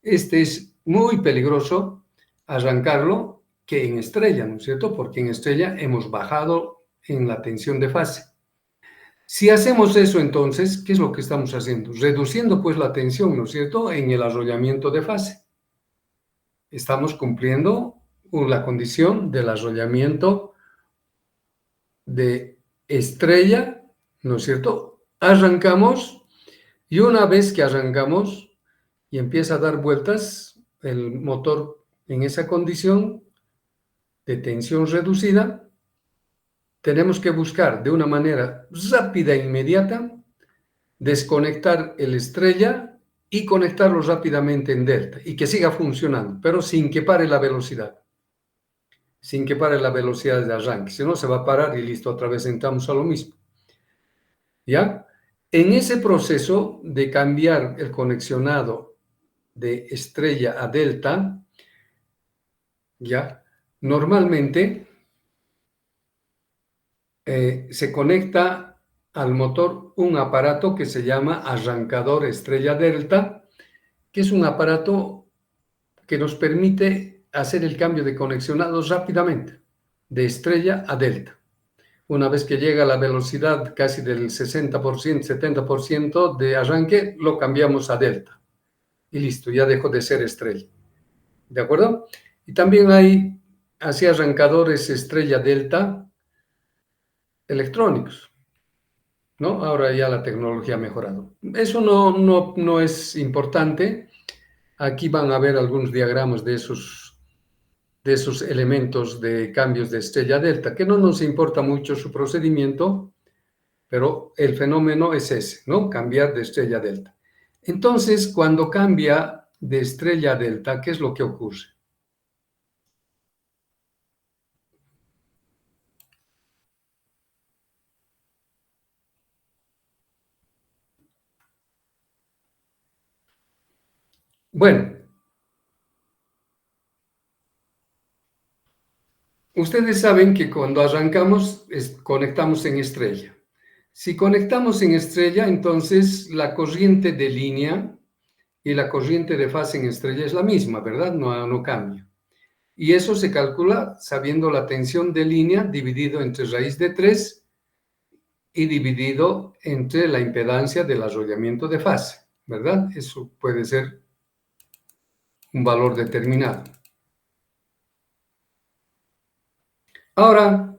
este es muy peligroso arrancarlo que en estrella, ¿no es cierto? Porque en estrella hemos bajado en la tensión de fase. Si hacemos eso, entonces, ¿qué es lo que estamos haciendo? Reduciendo, pues, la tensión, ¿no es cierto?, en el arrollamiento de fase. Estamos cumpliendo la condición del arrollamiento de estrella, ¿no es cierto? Arrancamos y una vez que arrancamos y empieza a dar vueltas el motor en esa condición de tensión reducida, tenemos que buscar de una manera rápida e inmediata desconectar el estrella y conectarlo rápidamente en delta y que siga funcionando, pero sin que pare la velocidad. Sin que pare la velocidad de arranque, si no se va a parar y listo, otra vez entramos a lo mismo. ¿Ya? En ese proceso de cambiar el conexionado de estrella a delta, ¿ya? Normalmente se conecta al motor un aparato que se llama arrancador estrella delta, que es un aparato que nos permite hacer el cambio de conexionados rápidamente, de estrella a delta. Una vez que llega a la velocidad casi del 60%, 70% de arranque, lo cambiamos a delta. Y listo, ya dejó de ser estrella. ¿De acuerdo? Y también hay así arrancadores estrella delta electrónicos, ¿no? Ahora ya la tecnología ha mejorado. Eso no es importante. Aquí van a ver algunos diagramas de esos elementos de cambios de estrella delta, que no nos importa mucho su procedimiento, pero el fenómeno es ese, ¿no? Cambiar de estrella delta. Entonces, cuando cambia de estrella delta, ¿qué es lo que ocurre? Bueno, ustedes saben que cuando arrancamos conectamos en estrella. Si conectamos en estrella, entonces la corriente de línea y la corriente de fase en estrella es la misma, ¿verdad? No cambia. Y eso se calcula sabiendo la tensión de línea dividido entre raíz de 3 y dividido entre la impedancia del arrollamiento de fase, ¿verdad? Eso puede ser un valor determinado. Ahora,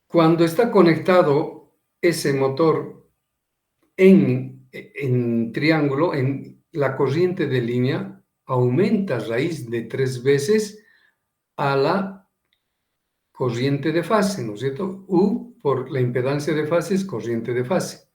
cuando está conectado ese motor en triángulo, en la corriente de línea aumenta raíz de 3 veces a la corriente de fase, ¿no es cierto? U por la impedancia de fase es corriente de fase,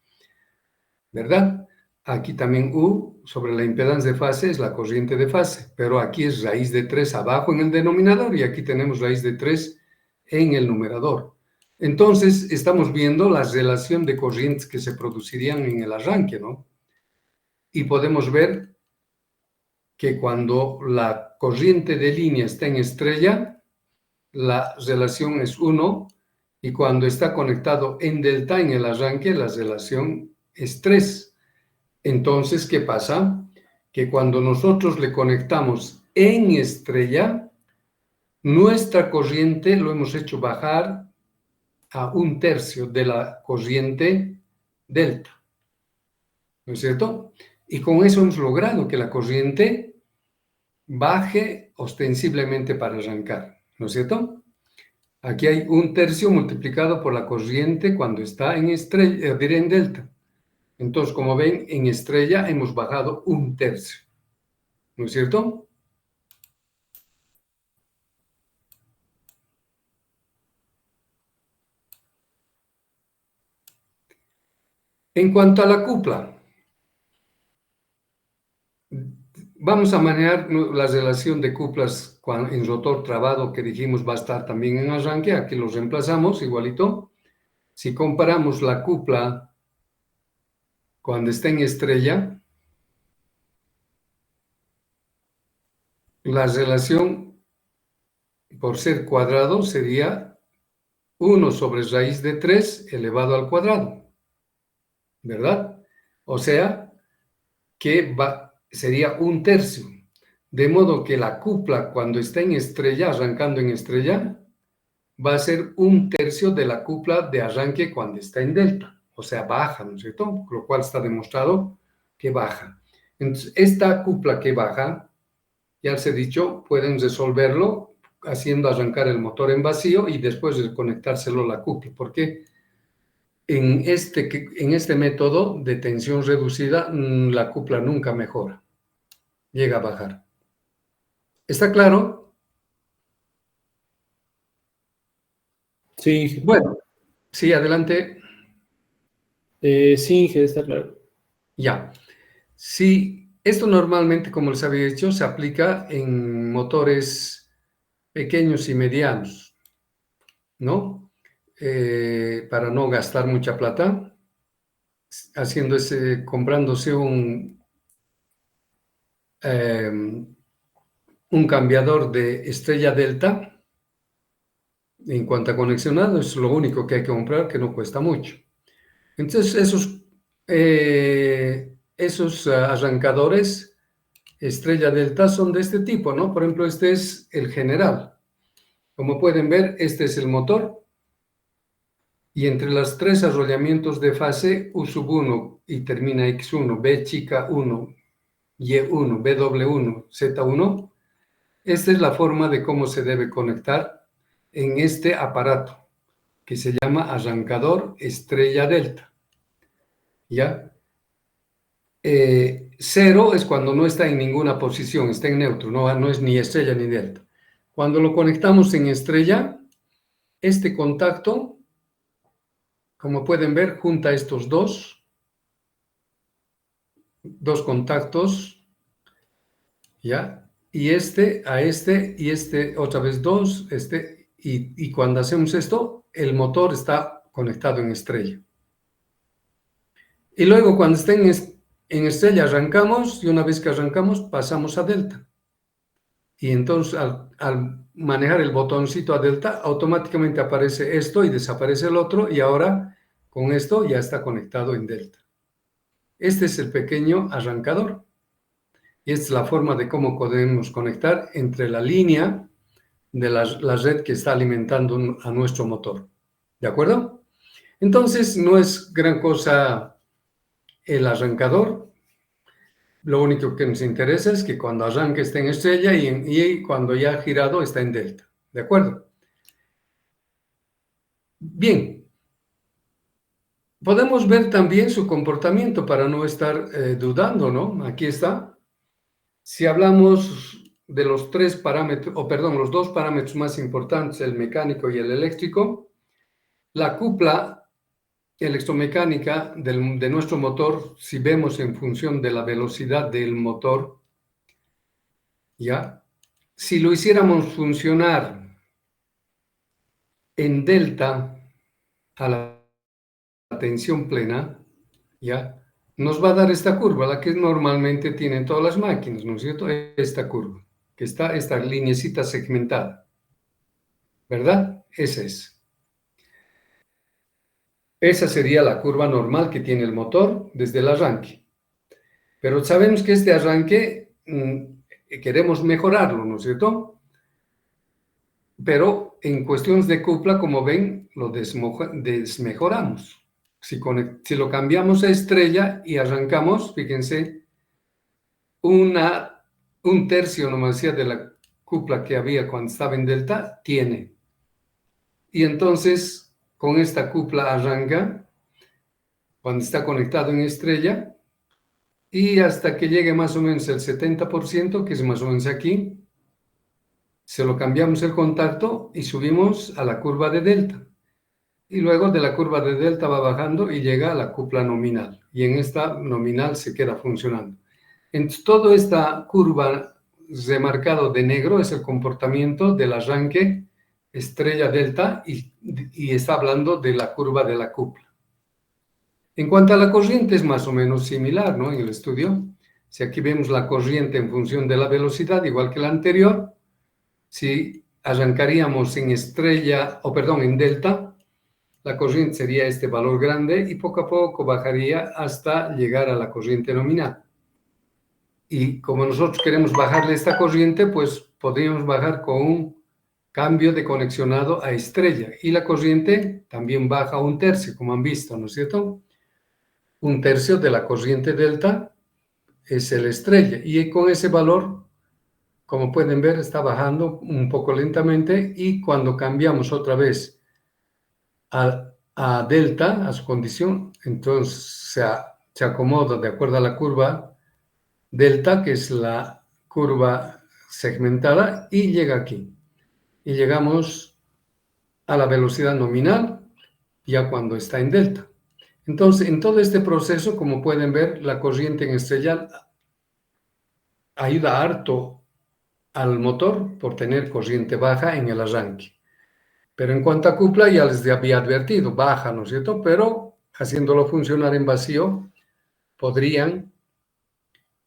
¿verdad? Aquí también U sobre la impedancia de fase es la corriente de fase, pero aquí es raíz de 3 abajo en el denominador y aquí tenemos raíz de 3 en el numerador. Entonces, estamos viendo la relación de corrientes que se producirían en el arranque, ¿no? Y podemos ver que cuando la corriente de línea está en estrella, la relación es 1, y cuando está conectado en delta en el arranque, la relación es 3. Entonces, ¿qué pasa? Que cuando nosotros le conectamos en estrella, nuestra corriente lo hemos hecho bajar a 1/3 de la corriente delta, ¿no es cierto? Y con eso hemos logrado que la corriente baje ostensiblemente para arrancar, ¿no es cierto? Aquí hay 1/3 multiplicado por la corriente cuando está en estrella, en delta. Entonces, como ven, en estrella hemos bajado 1/3, ¿no es cierto? En cuanto a la cupla, vamos a manejar la relación de cuplas en rotor trabado que dijimos va a estar también en arranque. Aquí los reemplazamos igualito. Si comparamos la cupla cuando está en estrella, la relación por ser cuadrado sería 1 sobre raíz de 3 elevado al cuadrado, ¿verdad? O sea, que sería 1/3. De modo que la cupla cuando está en estrella, arrancando en estrella, va a ser 1/3 de la cupla de arranque cuando está en delta. O sea, baja, ¿no es cierto? Lo cual está demostrado que baja. Entonces, esta cupla que baja, ya les he dicho, pueden resolverlo haciendo arrancar el motor en vacío y después conectárselo a la cupla. Porque en este método de tensión reducida, la cupla nunca mejora, llega a bajar. ¿Está claro? Sí, Bueno, sí, adelante. sí, Inge, está claro. Ya. Sí, esto normalmente, como les había dicho, se aplica en motores pequeños y medianos, ¿no? Para no gastar mucha plata, comprándose un cambiador de estrella delta. En cuanto a conexionado, es lo único que hay que comprar, que no cuesta mucho. Entonces, esos arrancadores estrella delta son de este tipo, ¿no? Por ejemplo, este es el general. Como pueden ver, este es el motor. Y entre los 3 arrollamientos de fase, U1 y termina X1, B chica 1, Y1, BW1, Z1, Esta es la forma de cómo se debe conectar en este aparato, que se llama arrancador estrella delta. ¿Ya? 0 es cuando no está en ninguna posición, está en neutro, no es ni estrella ni delta. Cuando lo conectamos en estrella, este contacto, como pueden ver, junta estos dos contactos, ¿ya? Y este a este, y este otra vez 2, y cuando hacemos esto, el motor está conectado en estrella. Y luego cuando esté en estrella arrancamos, y una vez que arrancamos pasamos a delta. Y entonces al manejar el botoncito a delta, automáticamente aparece esto y desaparece el otro, y ahora con esto ya está conectado en delta. Este es el pequeño arrancador. Y esta es la forma de cómo podemos conectar entre la línea de la red que está alimentando a nuestro motor. ¿De acuerdo? Entonces, no es gran cosa el arrancador. Lo único que nos interesa es que cuando arranque esté en estrella y cuando ya ha girado está en delta. ¿De acuerdo? Bien. Podemos ver también su comportamiento para no estar dudando, ¿no? Aquí está. Si hablamos de los tres parámetros, los dos parámetros más importantes, el mecánico y el eléctrico, la cupla electromecánica de nuestro motor, si vemos en función de la velocidad del motor, ¿ya? Si lo hiciéramos funcionar en delta a la tensión plena, ¿ya? Nos va a dar esta curva, la que normalmente tienen todas las máquinas, ¿no es cierto? Esta curva, que está esta lineecita segmentada, ¿verdad? Esa es. Esa sería la curva normal que tiene el motor desde el arranque. Pero sabemos que este arranque queremos mejorarlo, ¿no es cierto? Pero en cuestiones de cupla, como ven, lo desmejoramos. Si lo cambiamos a estrella y arrancamos, fíjense, un tercio nomás de la cupla que había cuando estaba en delta, tiene. Y entonces, con esta cupla arranca, cuando está conectado en estrella, y hasta que llegue más o menos el 70%, que es más o menos aquí, se lo cambiamos el contacto y subimos a la curva de delta. Y luego de la curva de delta va bajando y llega a la cupla nominal. Y en esta nominal se queda funcionando. Entonces, toda esta curva remarcado de negro es el comportamiento del arranque estrella delta y está hablando de la curva de la cupla. En cuanto a la corriente es más o menos similar, ¿no? En el estudio, si aquí vemos la corriente en función de la velocidad, igual que la anterior, si arrancaríamos en en delta, la corriente sería este valor grande y poco a poco bajaría hasta llegar a la corriente nominal. Y como nosotros queremos bajarle esta corriente, pues podríamos bajar con un cambio de conexionado a estrella. Y la corriente también baja un tercio, como han visto, ¿no es cierto? Un tercio de la corriente delta es el estrella. Y con ese valor, como pueden ver, está bajando un poco lentamente. Y cuando cambiamos otra vez a delta, a su condición, entonces se acomoda de acuerdo a la curva delta, que es la curva segmentada, y llega aquí. Y llegamos a la velocidad nominal ya cuando está en delta. Entonces, en todo este proceso, como pueden ver, la corriente en estrella ayuda harto al motor por tener corriente baja en el arranque. Pero en cuanto a cupla, ya les había advertido, baja, ¿no es cierto? Pero haciéndolo funcionar en vacío, podrían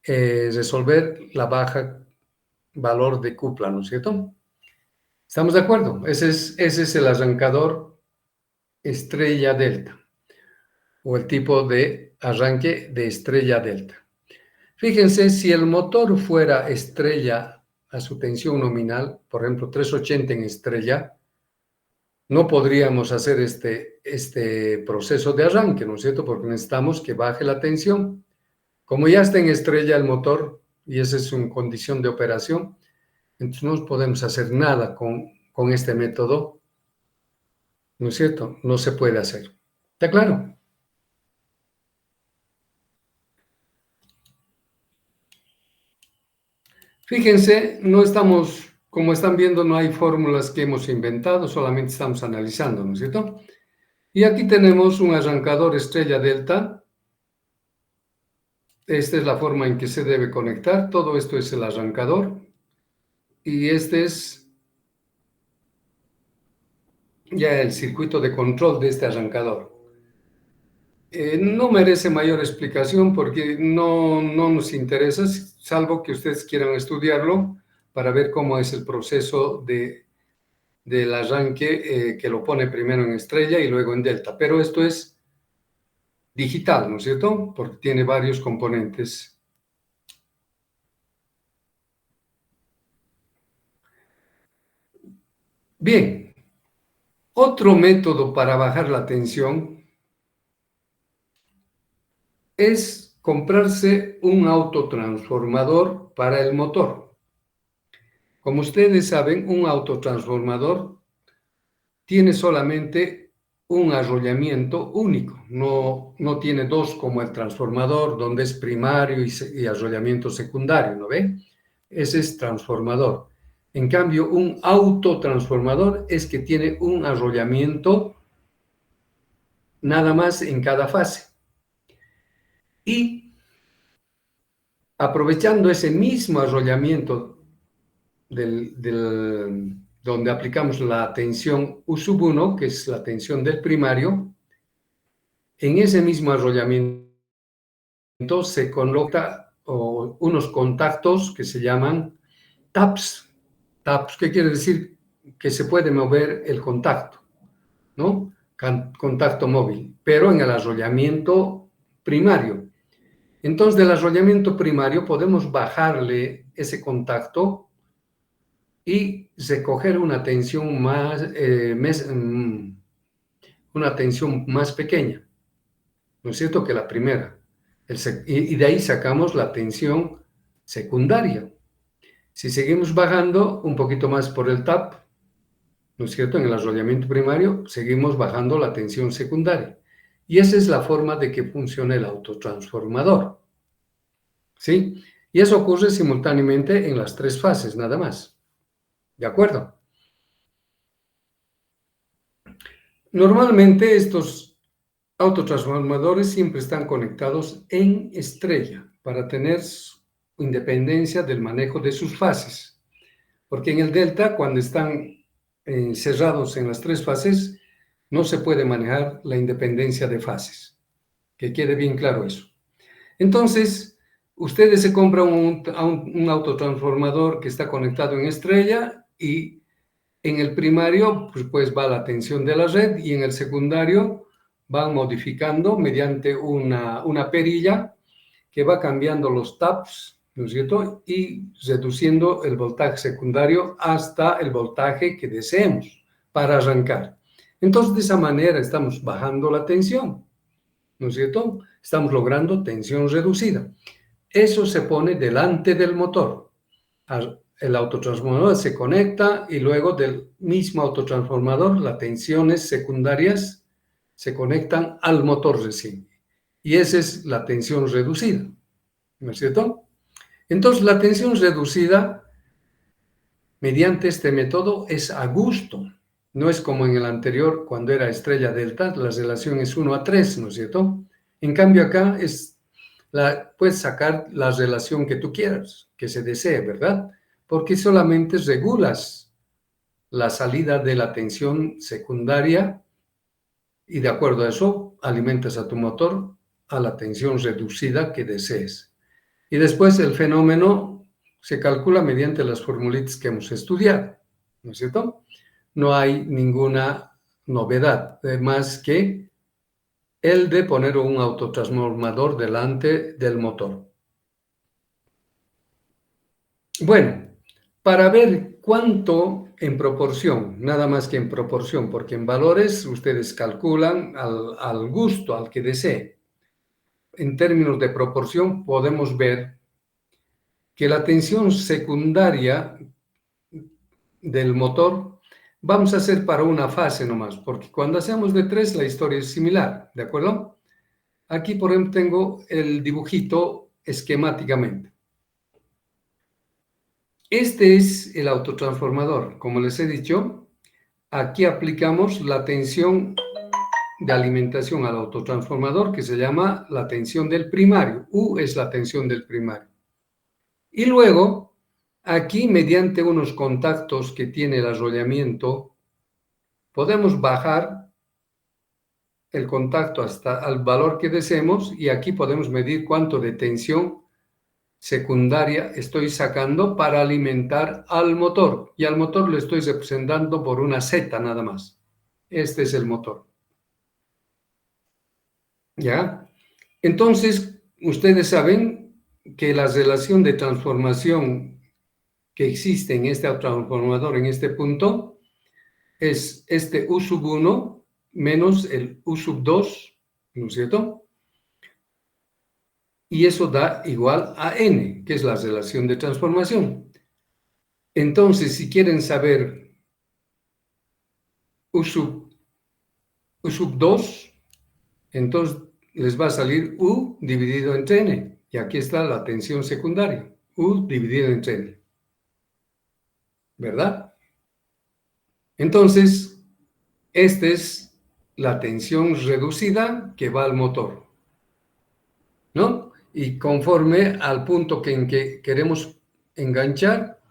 resolver la baja valor de cupla, ¿no es cierto? ¿Estamos de acuerdo? Ese es el arrancador estrella delta, o el tipo de arranque de estrella delta. Fíjense, si el motor fuera estrella a su tensión nominal, por ejemplo, 380 en estrella, no podríamos hacer este proceso de arranque, ¿no es cierto? Porque necesitamos que baje la tensión. Como ya está en estrella el motor, y esa es su condición de operación, Entonces no podemos hacer nada con este método, ¿no es cierto? No se puede hacer. ¿Está claro? Fíjense, no estamos, como están viendo, no hay fórmulas que hemos inventado, solamente estamos analizando, ¿no es cierto? Y aquí tenemos un arrancador estrella delta. Esta es la forma en que se debe conectar. Todo esto es el arrancador. Y este es ya el circuito de control de este arrancador. No merece mayor explicación porque no nos interesa, salvo que ustedes quieran estudiarlo para ver cómo es el proceso del arranque que lo pone primero en estrella y luego en delta. Pero esto es digital, ¿no es cierto? Porque tiene varios componentes. Bien, otro método para bajar la tensión es comprarse un autotransformador para el motor. Como ustedes saben, un autotransformador tiene solamente un arrollamiento único, no tiene dos como el transformador, donde es primario y arrollamiento secundario, ¿no ve? Ese es transformador. En cambio, un autotransformador es que tiene un arrollamiento nada más en cada fase. Y aprovechando ese mismo arrollamiento donde aplicamos la tensión U sub 1, que es la tensión del primario, en ese mismo arrollamiento se coloca unos contactos que se llaman taps. Taps, ¿qué quiere decir? Que se puede mover el contacto, ¿no? Contacto móvil, pero en el arrollamiento primario. Entonces, del arrollamiento primario podemos bajarle ese contacto y recoger una tensión una tensión más pequeña, ¿no es cierto?, que la primera. Y de ahí sacamos la tensión secundaria. Si seguimos bajando un poquito más por el tap, ¿no es cierto?, en el arrollamiento primario, seguimos bajando la tensión secundaria. Y esa es la forma de que funciona el autotransformador, ¿sí? Y eso ocurre simultáneamente en las tres fases, nada más. ¿De acuerdo? Normalmente estos autotransformadores siempre están conectados en estrella para tener independencia del manejo de sus fases. Porque en el delta, cuando están cerrados en las tres fases, no se puede manejar la independencia de fases. Que quede bien claro eso. Entonces, ustedes se compran un autotransformador que está conectado en estrella y en el primario pues va la tensión de la red y en el secundario van modificando mediante una perilla que va cambiando los taps, ¿no es cierto?, y reduciendo el voltaje secundario hasta el voltaje que deseemos para arrancar. Entonces, de esa manera estamos bajando la tensión, ¿no es cierto? Estamos logrando tensión reducida. Eso se pone delante del motor. El autotransformador se conecta y luego del mismo autotransformador las tensiones secundarias se conectan al motor recién. Y esa es la tensión reducida, ¿no es cierto? Entonces, la tensión reducida mediante este método es a gusto. No es como en el anterior, cuando era estrella delta, la relación es 1:3, ¿no es cierto? En cambio, acá puedes sacar la relación que tú quieras, que se desee, ¿verdad? Porque solamente regulas la salida de la tensión secundaria y de acuerdo a eso alimentas a tu motor a la tensión reducida que desees. Y después el fenómeno se calcula mediante las formulitas que hemos estudiado, ¿no es cierto? No hay ninguna novedad, más que el de poner un autotransformador delante del motor. Bueno, para ver cuánto en proporción, nada más que en proporción, porque en valores ustedes calculan al gusto, al que desee. En términos de proporción podemos ver que la tensión secundaria del motor, vamos a hacer para una fase nomás, porque cuando hacemos de 3 la historia es similar, ¿de acuerdo? Aquí, por ejemplo, tengo el dibujito esquemáticamente. Este es el autotransformador. Como les he dicho, aquí aplicamos la tensión de alimentación al autotransformador, que se llama la tensión del primario. U es la tensión del primario. Y luego, aquí, mediante unos contactos que tiene el arrollamiento, podemos bajar el contacto hasta el valor que deseemos y aquí podemos medir cuánto de tensión secundaria estoy sacando para alimentar al motor. Y al motor lo estoy representando por una Z nada más. Este es el motor. ¿Ya? Entonces, ustedes saben que la relación de transformación que existe en este transformador en este punto es este U sub 1 menos el U sub 2, ¿no es cierto? Y eso da igual a N, que es la relación de transformación. Entonces, si quieren saber U sub 2, entonces les va a salir U dividido entre N. Y aquí está la tensión secundaria, U dividido entre N. ¿Verdad? Entonces, esta es la tensión reducida que va al motor, ¿no? Y conforme al punto en que queremos enganchar,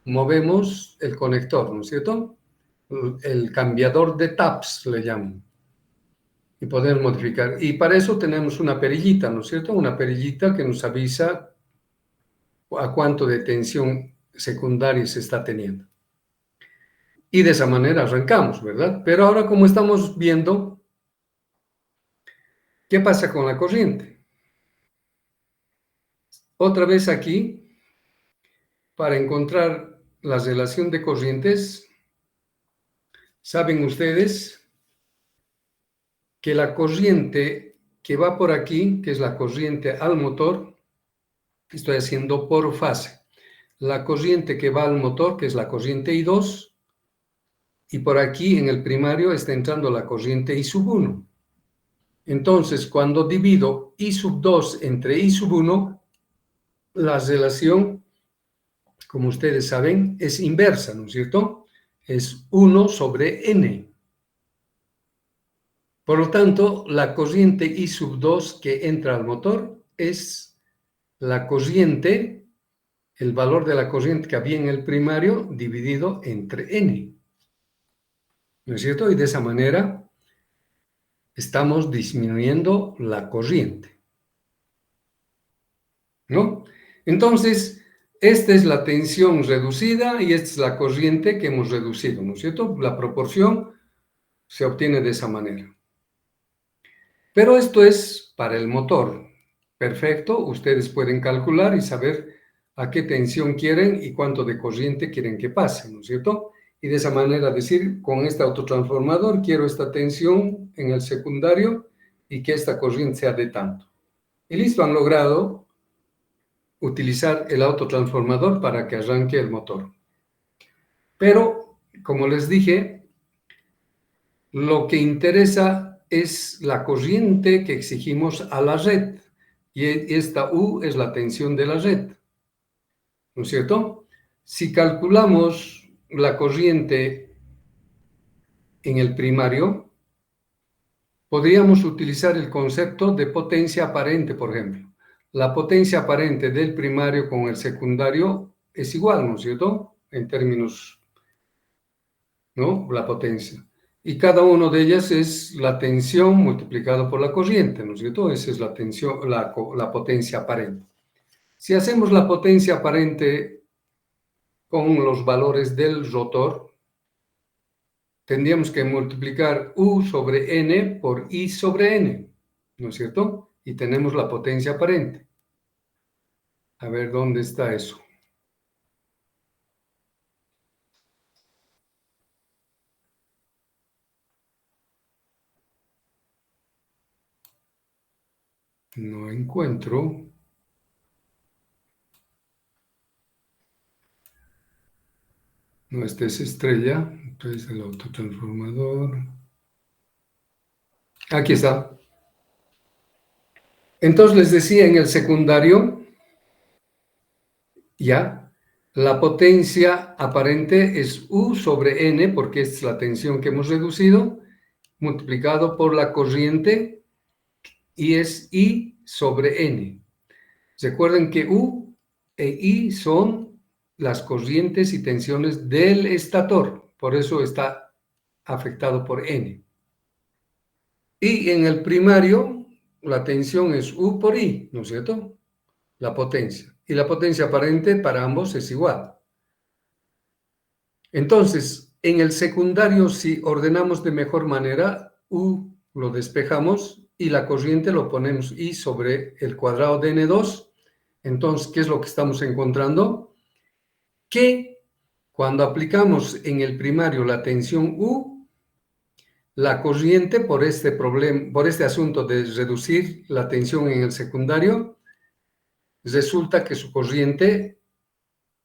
movemos el conector, ¿no es cierto? El cambiador de taps le llaman. Y podemos modificar. Y para eso tenemos una perillita, ¿no es cierto? Una perillita que nos avisa a cuánto de tensión secundaria se está teniendo. Y de esa manera arrancamos, ¿verdad? Pero ahora, como estamos viendo, ¿qué pasa con la corriente? Otra vez aquí, para encontrar la relación de corrientes, saben ustedes que la corriente que va por aquí, que es la corriente al motor, estoy haciendo por fase. La corriente que va al motor, que es la corriente I2, y por aquí en el primario está entrando la corriente I sub 1. Entonces, cuando divido I sub 2 entre I sub 1, la relación, como ustedes saben, es inversa, ¿no es cierto? Es 1 sobre N. Por lo tanto, la corriente I sub 2 que entra al motor es la corriente, el valor de la corriente que había en el primario dividido entre N. ¿No es cierto? Y de esa manera estamos disminuyendo la corriente, ¿no? Entonces, esta es la tensión reducida y esta es la corriente que hemos reducido, ¿no es cierto? La proporción se obtiene de esa manera. Pero esto es para el motor. Perfecto, ustedes pueden calcular y saber a qué tensión quieren y cuánto de corriente quieren que pase, ¿no es cierto? Y de esa manera decir, con este autotransformador quiero esta tensión en el secundario y que esta corriente sea de tanto. Y listo, han logrado utilizar el autotransformador para que arranque el motor. Pero, como les dije, lo que interesa es la corriente que exigimos a la red. Y esta U es la tensión de la red, ¿no es cierto? Si calculamos la corriente en el primario, podríamos utilizar el concepto de potencia aparente, por ejemplo. La potencia aparente del primario con el secundario es igual, ¿no es cierto? En términos, ¿no? La potencia. Y cada una de ellas es la tensión multiplicada por la corriente, ¿no es cierto? Esa es la tensión, la potencia aparente. Si hacemos la potencia aparente con los valores del rotor, tendríamos que multiplicar U sobre N por I sobre N, ¿no es cierto? Y tenemos la potencia aparente. A ver, ¿dónde está eso? No encuentro. No, este es estrella, entonces el autotransformador. Aquí está. Entonces les decía, en el secundario, ya, la potencia aparente es U sobre N, porque es la tensión que hemos reducido, multiplicado por la corriente, y es I sobre N. Recuerden que U e I son las corrientes y tensiones del estator, por eso está afectado por N. Y en el primario, la tensión es U por I, ¿no es cierto? La potencia. Y la potencia aparente para ambos es igual. Entonces, en el secundario, si ordenamos de mejor manera, U lo despejamos y la corriente lo ponemos I sobre el cuadrado de N2. Entonces, ¿qué es lo que estamos encontrando? Que cuando aplicamos en el primario la tensión U, la corriente por este problema, por este asunto de reducir la tensión en el secundario, resulta que su corriente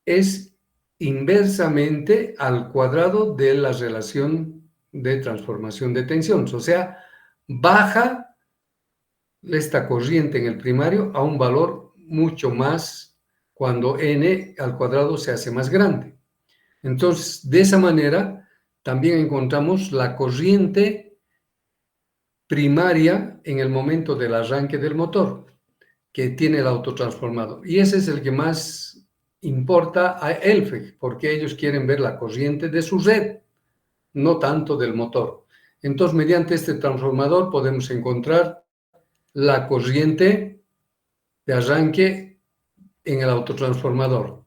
es inversamente al cuadrado de la relación de transformación de tensión. O sea, baja esta corriente en el primario a un valor mucho más cuando n al cuadrado se hace más grande. Entonces, de esa manera, también encontramos la corriente primaria en el momento del arranque del motor, que tiene el autotransformador. Y ese es el que más importa a Elfeg, porque ellos quieren ver la corriente de su red, no tanto del motor. Entonces, mediante este transformador podemos encontrar la corriente de arranque en el autotransformador.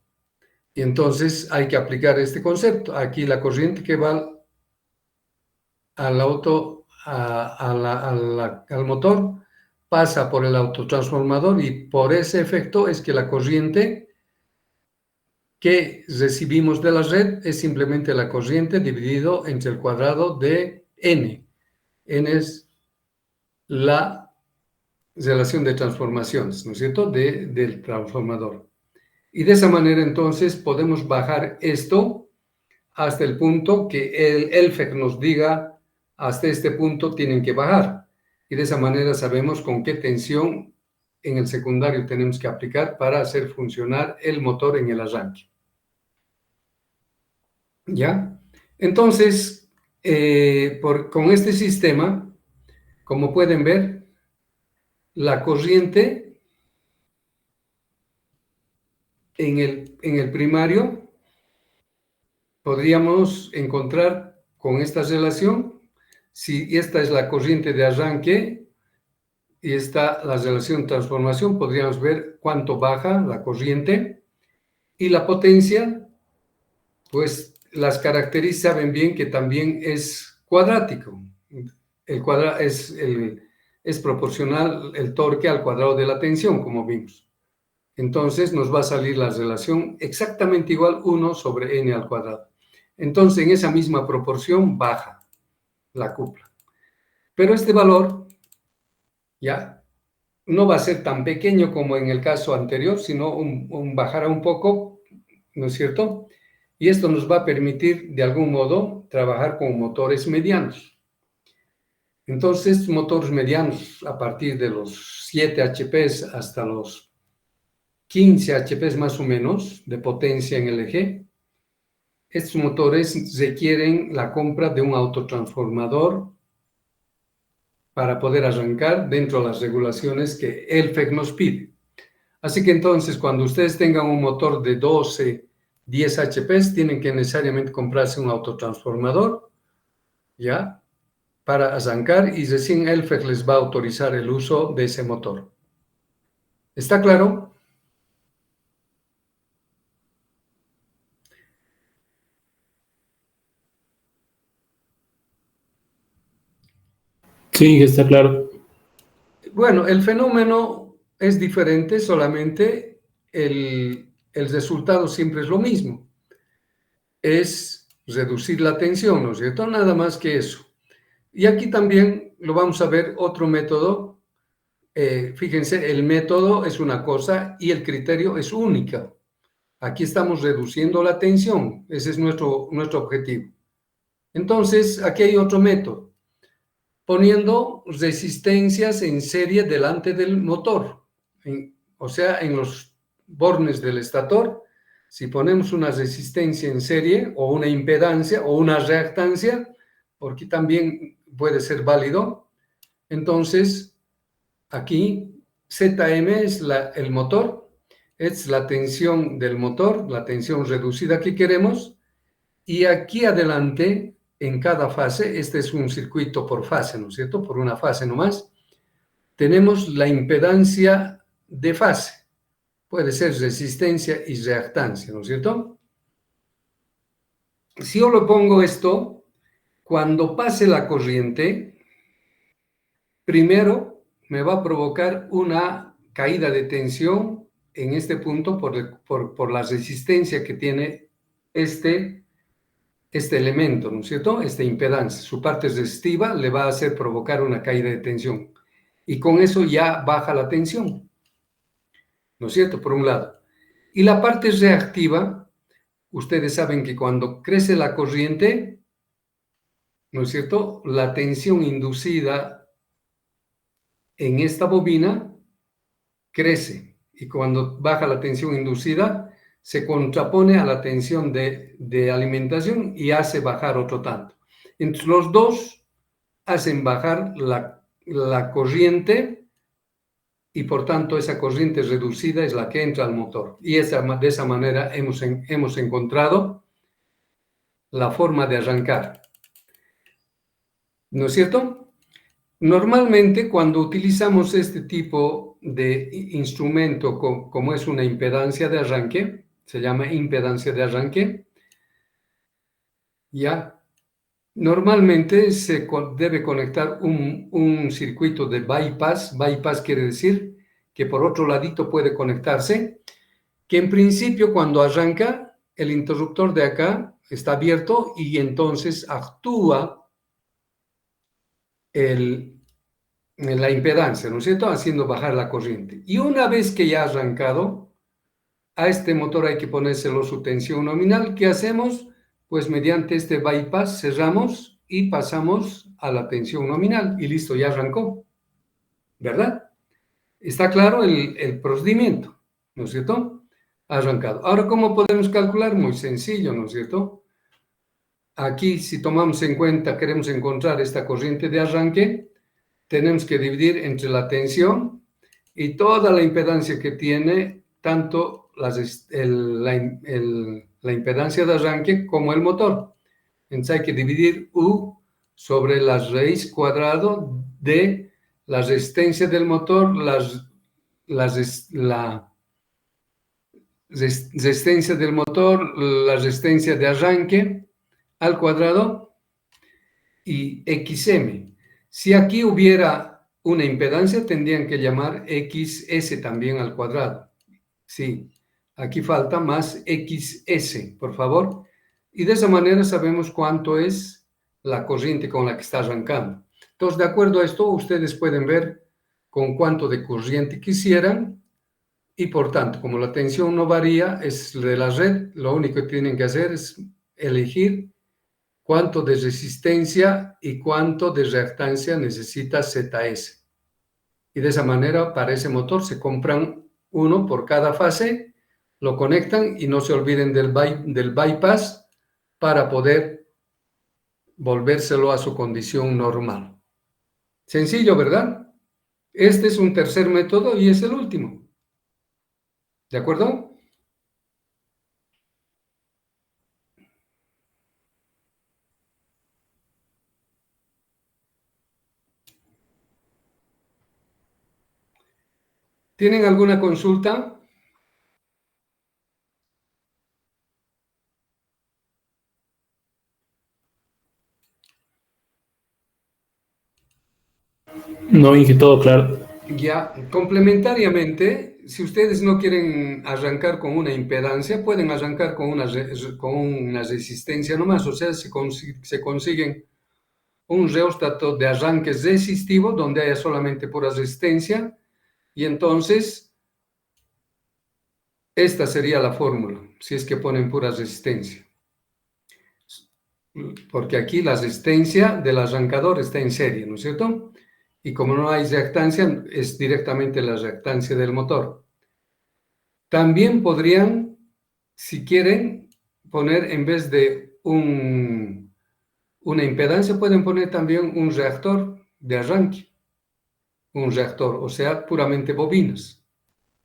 Y entonces hay que aplicar este concepto. Aquí la corriente que va al al motor pasa por el autotransformador y por ese efecto es que la corriente que recibimos de la red es simplemente la corriente dividido entre el cuadrado de N. N es la relación de transformaciones, ¿no es cierto?, del transformador. Y de esa manera entonces podemos bajar esto hasta el punto que el Elfeg nos diga hasta este punto tienen que bajar. Y de esa manera sabemos con qué tensión en el secundario tenemos que aplicar para hacer funcionar el motor en el arranque. ¿Ya? Entonces, con este sistema, como pueden ver, la corriente en el primario podríamos encontrar con esta relación, si esta es la corriente de arranque y esta la relación transformación, podríamos ver cuánto baja la corriente y la potencia, pues las características saben bien que también es cuadrático. Es proporcional el torque al cuadrado de la tensión, como vimos. Entonces nos va a salir la relación exactamente igual 1 sobre n al cuadrado. Entonces en esa misma proporción baja la cupla. Pero este valor ya no va a ser tan pequeño como en el caso anterior, sino bajará un poco, ¿no es cierto? Y esto nos va a permitir, de algún modo, trabajar con motores medianos. Entonces, motores medianos, a partir de los 7 HP hasta los 15 HP más o menos de potencia en el eje, estos motores requieren la compra de un autotransformador para poder arrancar dentro de las regulaciones que Elfeg nos pide. Así que entonces, cuando ustedes tengan un motor de 12, 10 HP, tienen que necesariamente comprarse un autotransformador, ¿ya?, para arrancar, y recién Elfeg les va a autorizar el uso de ese motor. ¿Está claro? Sí, está claro. Bueno, el fenómeno es diferente, solamente el resultado siempre es lo mismo. Es reducir la tensión, ¿no es cierto? Nada más que eso. Y aquí también lo vamos a ver otro método. Fíjense, el método es una cosa y el criterio es única. Aquí estamos reduciendo la tensión. Ese es nuestro objetivo. Entonces, aquí hay otro método. Poniendo resistencias en serie delante del motor. O sea, en los bornes del estator, si ponemos una resistencia en serie o una impedancia o una reactancia, porque también puede ser válido, entonces aquí Zm es el motor, es la tensión del motor, la tensión reducida que queremos, y aquí adelante, en cada fase, este es un circuito por fase, ¿no es cierto? Por una fase nomás, tenemos la impedancia de fase. Puede ser resistencia y reactancia, ¿no es cierto? Si yo lo pongo esto, cuando pase la corriente, primero me va a provocar una caída de tensión en este punto por la resistencia que tiene este elemento, ¿no es cierto? Esta impedancia, su parte resistiva le va a hacer provocar una caída de tensión. Y con eso ya baja la tensión, ¿no es cierto? Por un lado. Y la parte reactiva, ustedes saben que cuando crece la corriente, ¿no es cierto? La tensión inducida en esta bobina crece. Y cuando baja la tensión inducida, se contrapone a la tensión de alimentación y hace bajar otro tanto. Entre los dos hacen bajar la corriente y por tanto esa corriente reducida es la que entra al motor. Y de esa manera hemos encontrado la forma de arrancar. ¿No es cierto? Normalmente cuando utilizamos este tipo de instrumento como es una impedancia de arranque, se llama impedancia de arranque, ya, normalmente se debe conectar un circuito de bypass. Bypass quiere decir que por otro ladito puede conectarse, que en principio cuando arranca el interruptor de acá está abierto y entonces actúa la impedancia, ¿no es cierto? Haciendo bajar la corriente. Y una vez que ya ha arrancado, a este motor hay que ponérselo su tensión nominal. ¿Qué hacemos? Pues mediante este bypass cerramos y pasamos a la tensión nominal y listo, ya arrancó, ¿verdad? Está claro el procedimiento, ¿no es cierto? Ha arrancado. Ahora, ¿cómo podemos calcular? Muy sencillo, ¿no es cierto? Aquí, si tomamos en cuenta, queremos encontrar esta corriente de arranque, tenemos que dividir entre la tensión y toda la impedancia que tiene tanto la impedancia de arranque como el motor. Entonces hay que dividir U sobre la raíz cuadrado de la resistencia del motor, la resistencia del motor, la resistencia de arranque al cuadrado y XM. Si aquí hubiera una impedancia, tendrían que llamar XS también al cuadrado. Sí, aquí falta más XS, por favor. Y de esa manera sabemos cuánto es la corriente con la que está arrancando. Entonces, de acuerdo a esto, ustedes pueden ver con cuánto de corriente quisieran y por tanto, como la tensión no varía, es de la red, lo único que tienen que hacer es elegir cuánto de resistencia y cuánto de reactancia necesita ZS. Y de esa manera, para ese motor se compran uno por cada fase, lo conectan y no se olviden del bypass para poder volvérselo a su condición normal. Sencillo, ¿verdad? Este es un tercer método y es el último. ¿De acuerdo? ¿Tienen alguna consulta? No, Inge, todo claro. Ya, complementariamente, si ustedes no quieren arrancar con una impedancia, pueden arrancar con una resistencia nomás, o sea, se consiguen un reóstato de arranque resistivo donde haya solamente pura resistencia y entonces Esta sería la fórmula, si es que ponen pura resistencia. Porque aquí la resistencia del arrancador está en serie, ¿no es cierto? Y como no hay reactancia, es directamente la reactancia del motor. También podrían, si quieren, poner en vez de una impedancia, pueden poner también un reactor de arranque. Un reactor, o sea, puramente bobinas.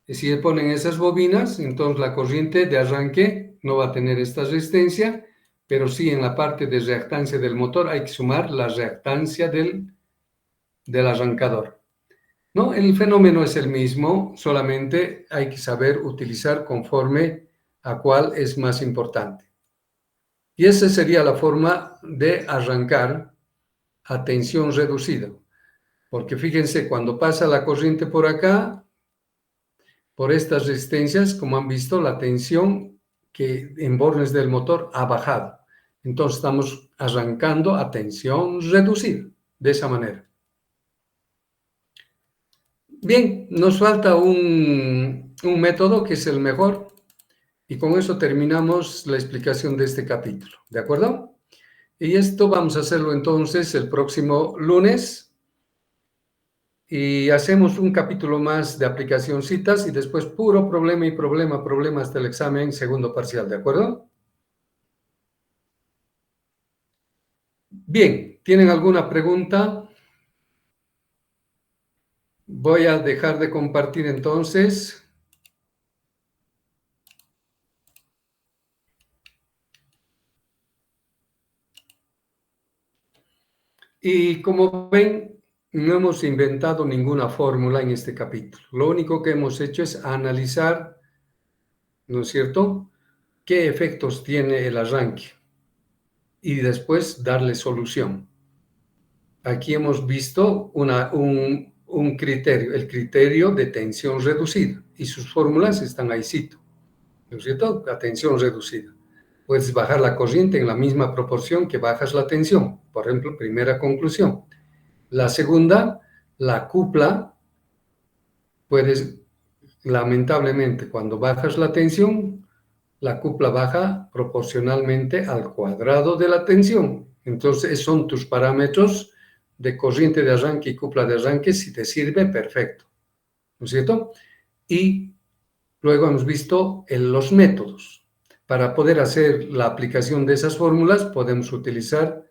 Y si ponen esas bobinas, entonces la corriente de arranque no va a tener esta resistencia, pero sí en la parte de reactancia del motor hay que sumar la reactancia del arrancador. No, el fenómeno es el mismo, solamente hay que saber utilizar conforme a cuál es más importante. Y esa sería la forma de arrancar a tensión reducida. Porque fíjense, cuando pasa la corriente por acá, por estas resistencias, como han visto, la tensión que en bornes del motor ha bajado. Entonces estamos arrancando a tensión reducida, de esa manera. Bien, nos falta un método que es el mejor y con eso terminamos la explicación de este capítulo, ¿de acuerdo? Y esto vamos a hacerlo entonces el próximo lunes y hacemos un capítulo más de aplicacioncitas y después puro problema y problema hasta el examen segundo parcial, ¿de acuerdo? Bien, ¿tienen alguna pregunta? Voy a dejar de compartir entonces. Y como ven, no hemos inventado ninguna fórmula en este capítulo. Lo único que hemos hecho es analizar, ¿no es cierto?, qué efectos tiene el arranque y después darle solución. Aquí hemos visto un criterio, el criterio de tensión reducida, y sus fórmulas están ahí, ¿no es cierto? La tensión reducida. Puedes bajar la corriente en la misma proporción que bajas la tensión. Por ejemplo, primera conclusión. La segunda, la cupla, puedes, lamentablemente, cuando bajas la tensión, la cupla baja proporcionalmente al cuadrado de la tensión. Entonces, son tus parámetros de corriente de arranque y cupla de arranque. Si te sirve, perfecto, ¿no es cierto? Y luego hemos visto los métodos. Para poder hacer la aplicación de esas fórmulas, podemos utilizar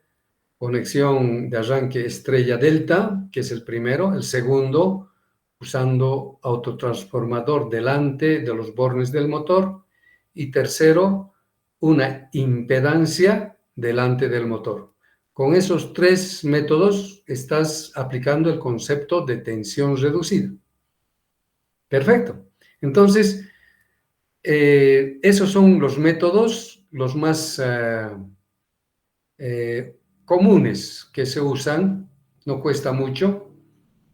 conexión de arranque estrella delta, que es el primero. El segundo, usando autotransformador delante de los bornes del motor. Y tercero, una impedancia delante del motor. Con esos tres métodos estás aplicando el concepto de tensión reducida. Perfecto. Entonces, esos son los métodos, los más comunes que se usan. No cuesta mucho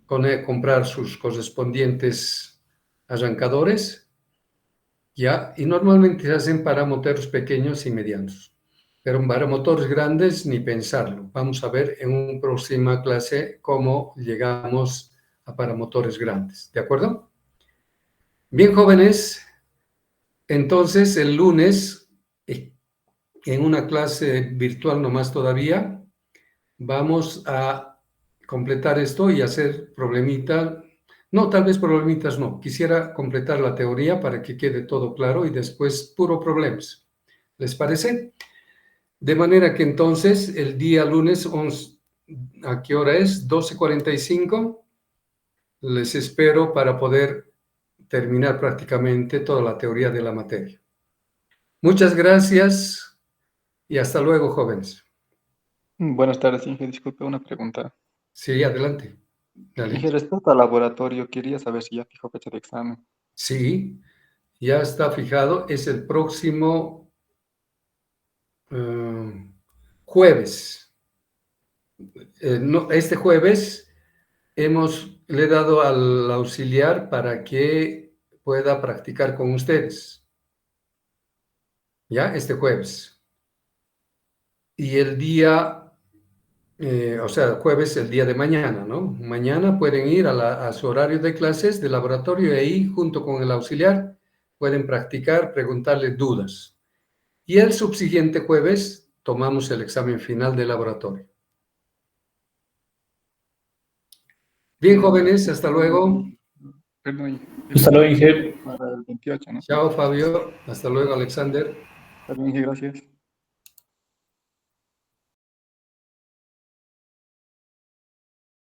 comprar sus correspondientes arrancadores, ¿ya? Y normalmente se hacen para motores pequeños y medianos. Pero para motores grandes, ni pensarlo. Vamos a ver en una próxima clase cómo llegamos a para motores grandes. ¿De acuerdo? Bien, jóvenes. Entonces, el lunes, en una clase virtual nomás todavía, vamos a completar esto y hacer problemitas. No, tal vez problemitas no. Quisiera completar la teoría para que quede todo claro y después puro problemas. ¿Les parece? De manera que entonces el día lunes, ¿a qué hora es? 12:45. Les espero para poder terminar prácticamente toda la teoría de la materia. Muchas gracias y hasta luego, jóvenes. Buenas tardes, Inge. Disculpe, una pregunta. Sí, adelante. Dale. Inge, respecto al laboratorio, quería saber si ya fijó fecha de examen. Sí, ya está fijado. Es el próximo jueves. No, este jueves le he dado al auxiliar para que pueda practicar con ustedes. ¿Ya? Este jueves. Y el día, o sea, jueves, el día de mañana, ¿no? Mañana pueden ir a su horario de clases de laboratorio y ahí, junto con el auxiliar, pueden practicar, preguntarle dudas. Y el subsiguiente jueves tomamos el examen final de laboratorio. Bien, jóvenes, hasta luego. Perdón, Hasta luego, Inge. para el 28, ¿no? Chao, Fabio. Hasta luego, Alexander. Está bien, Inge, gracias.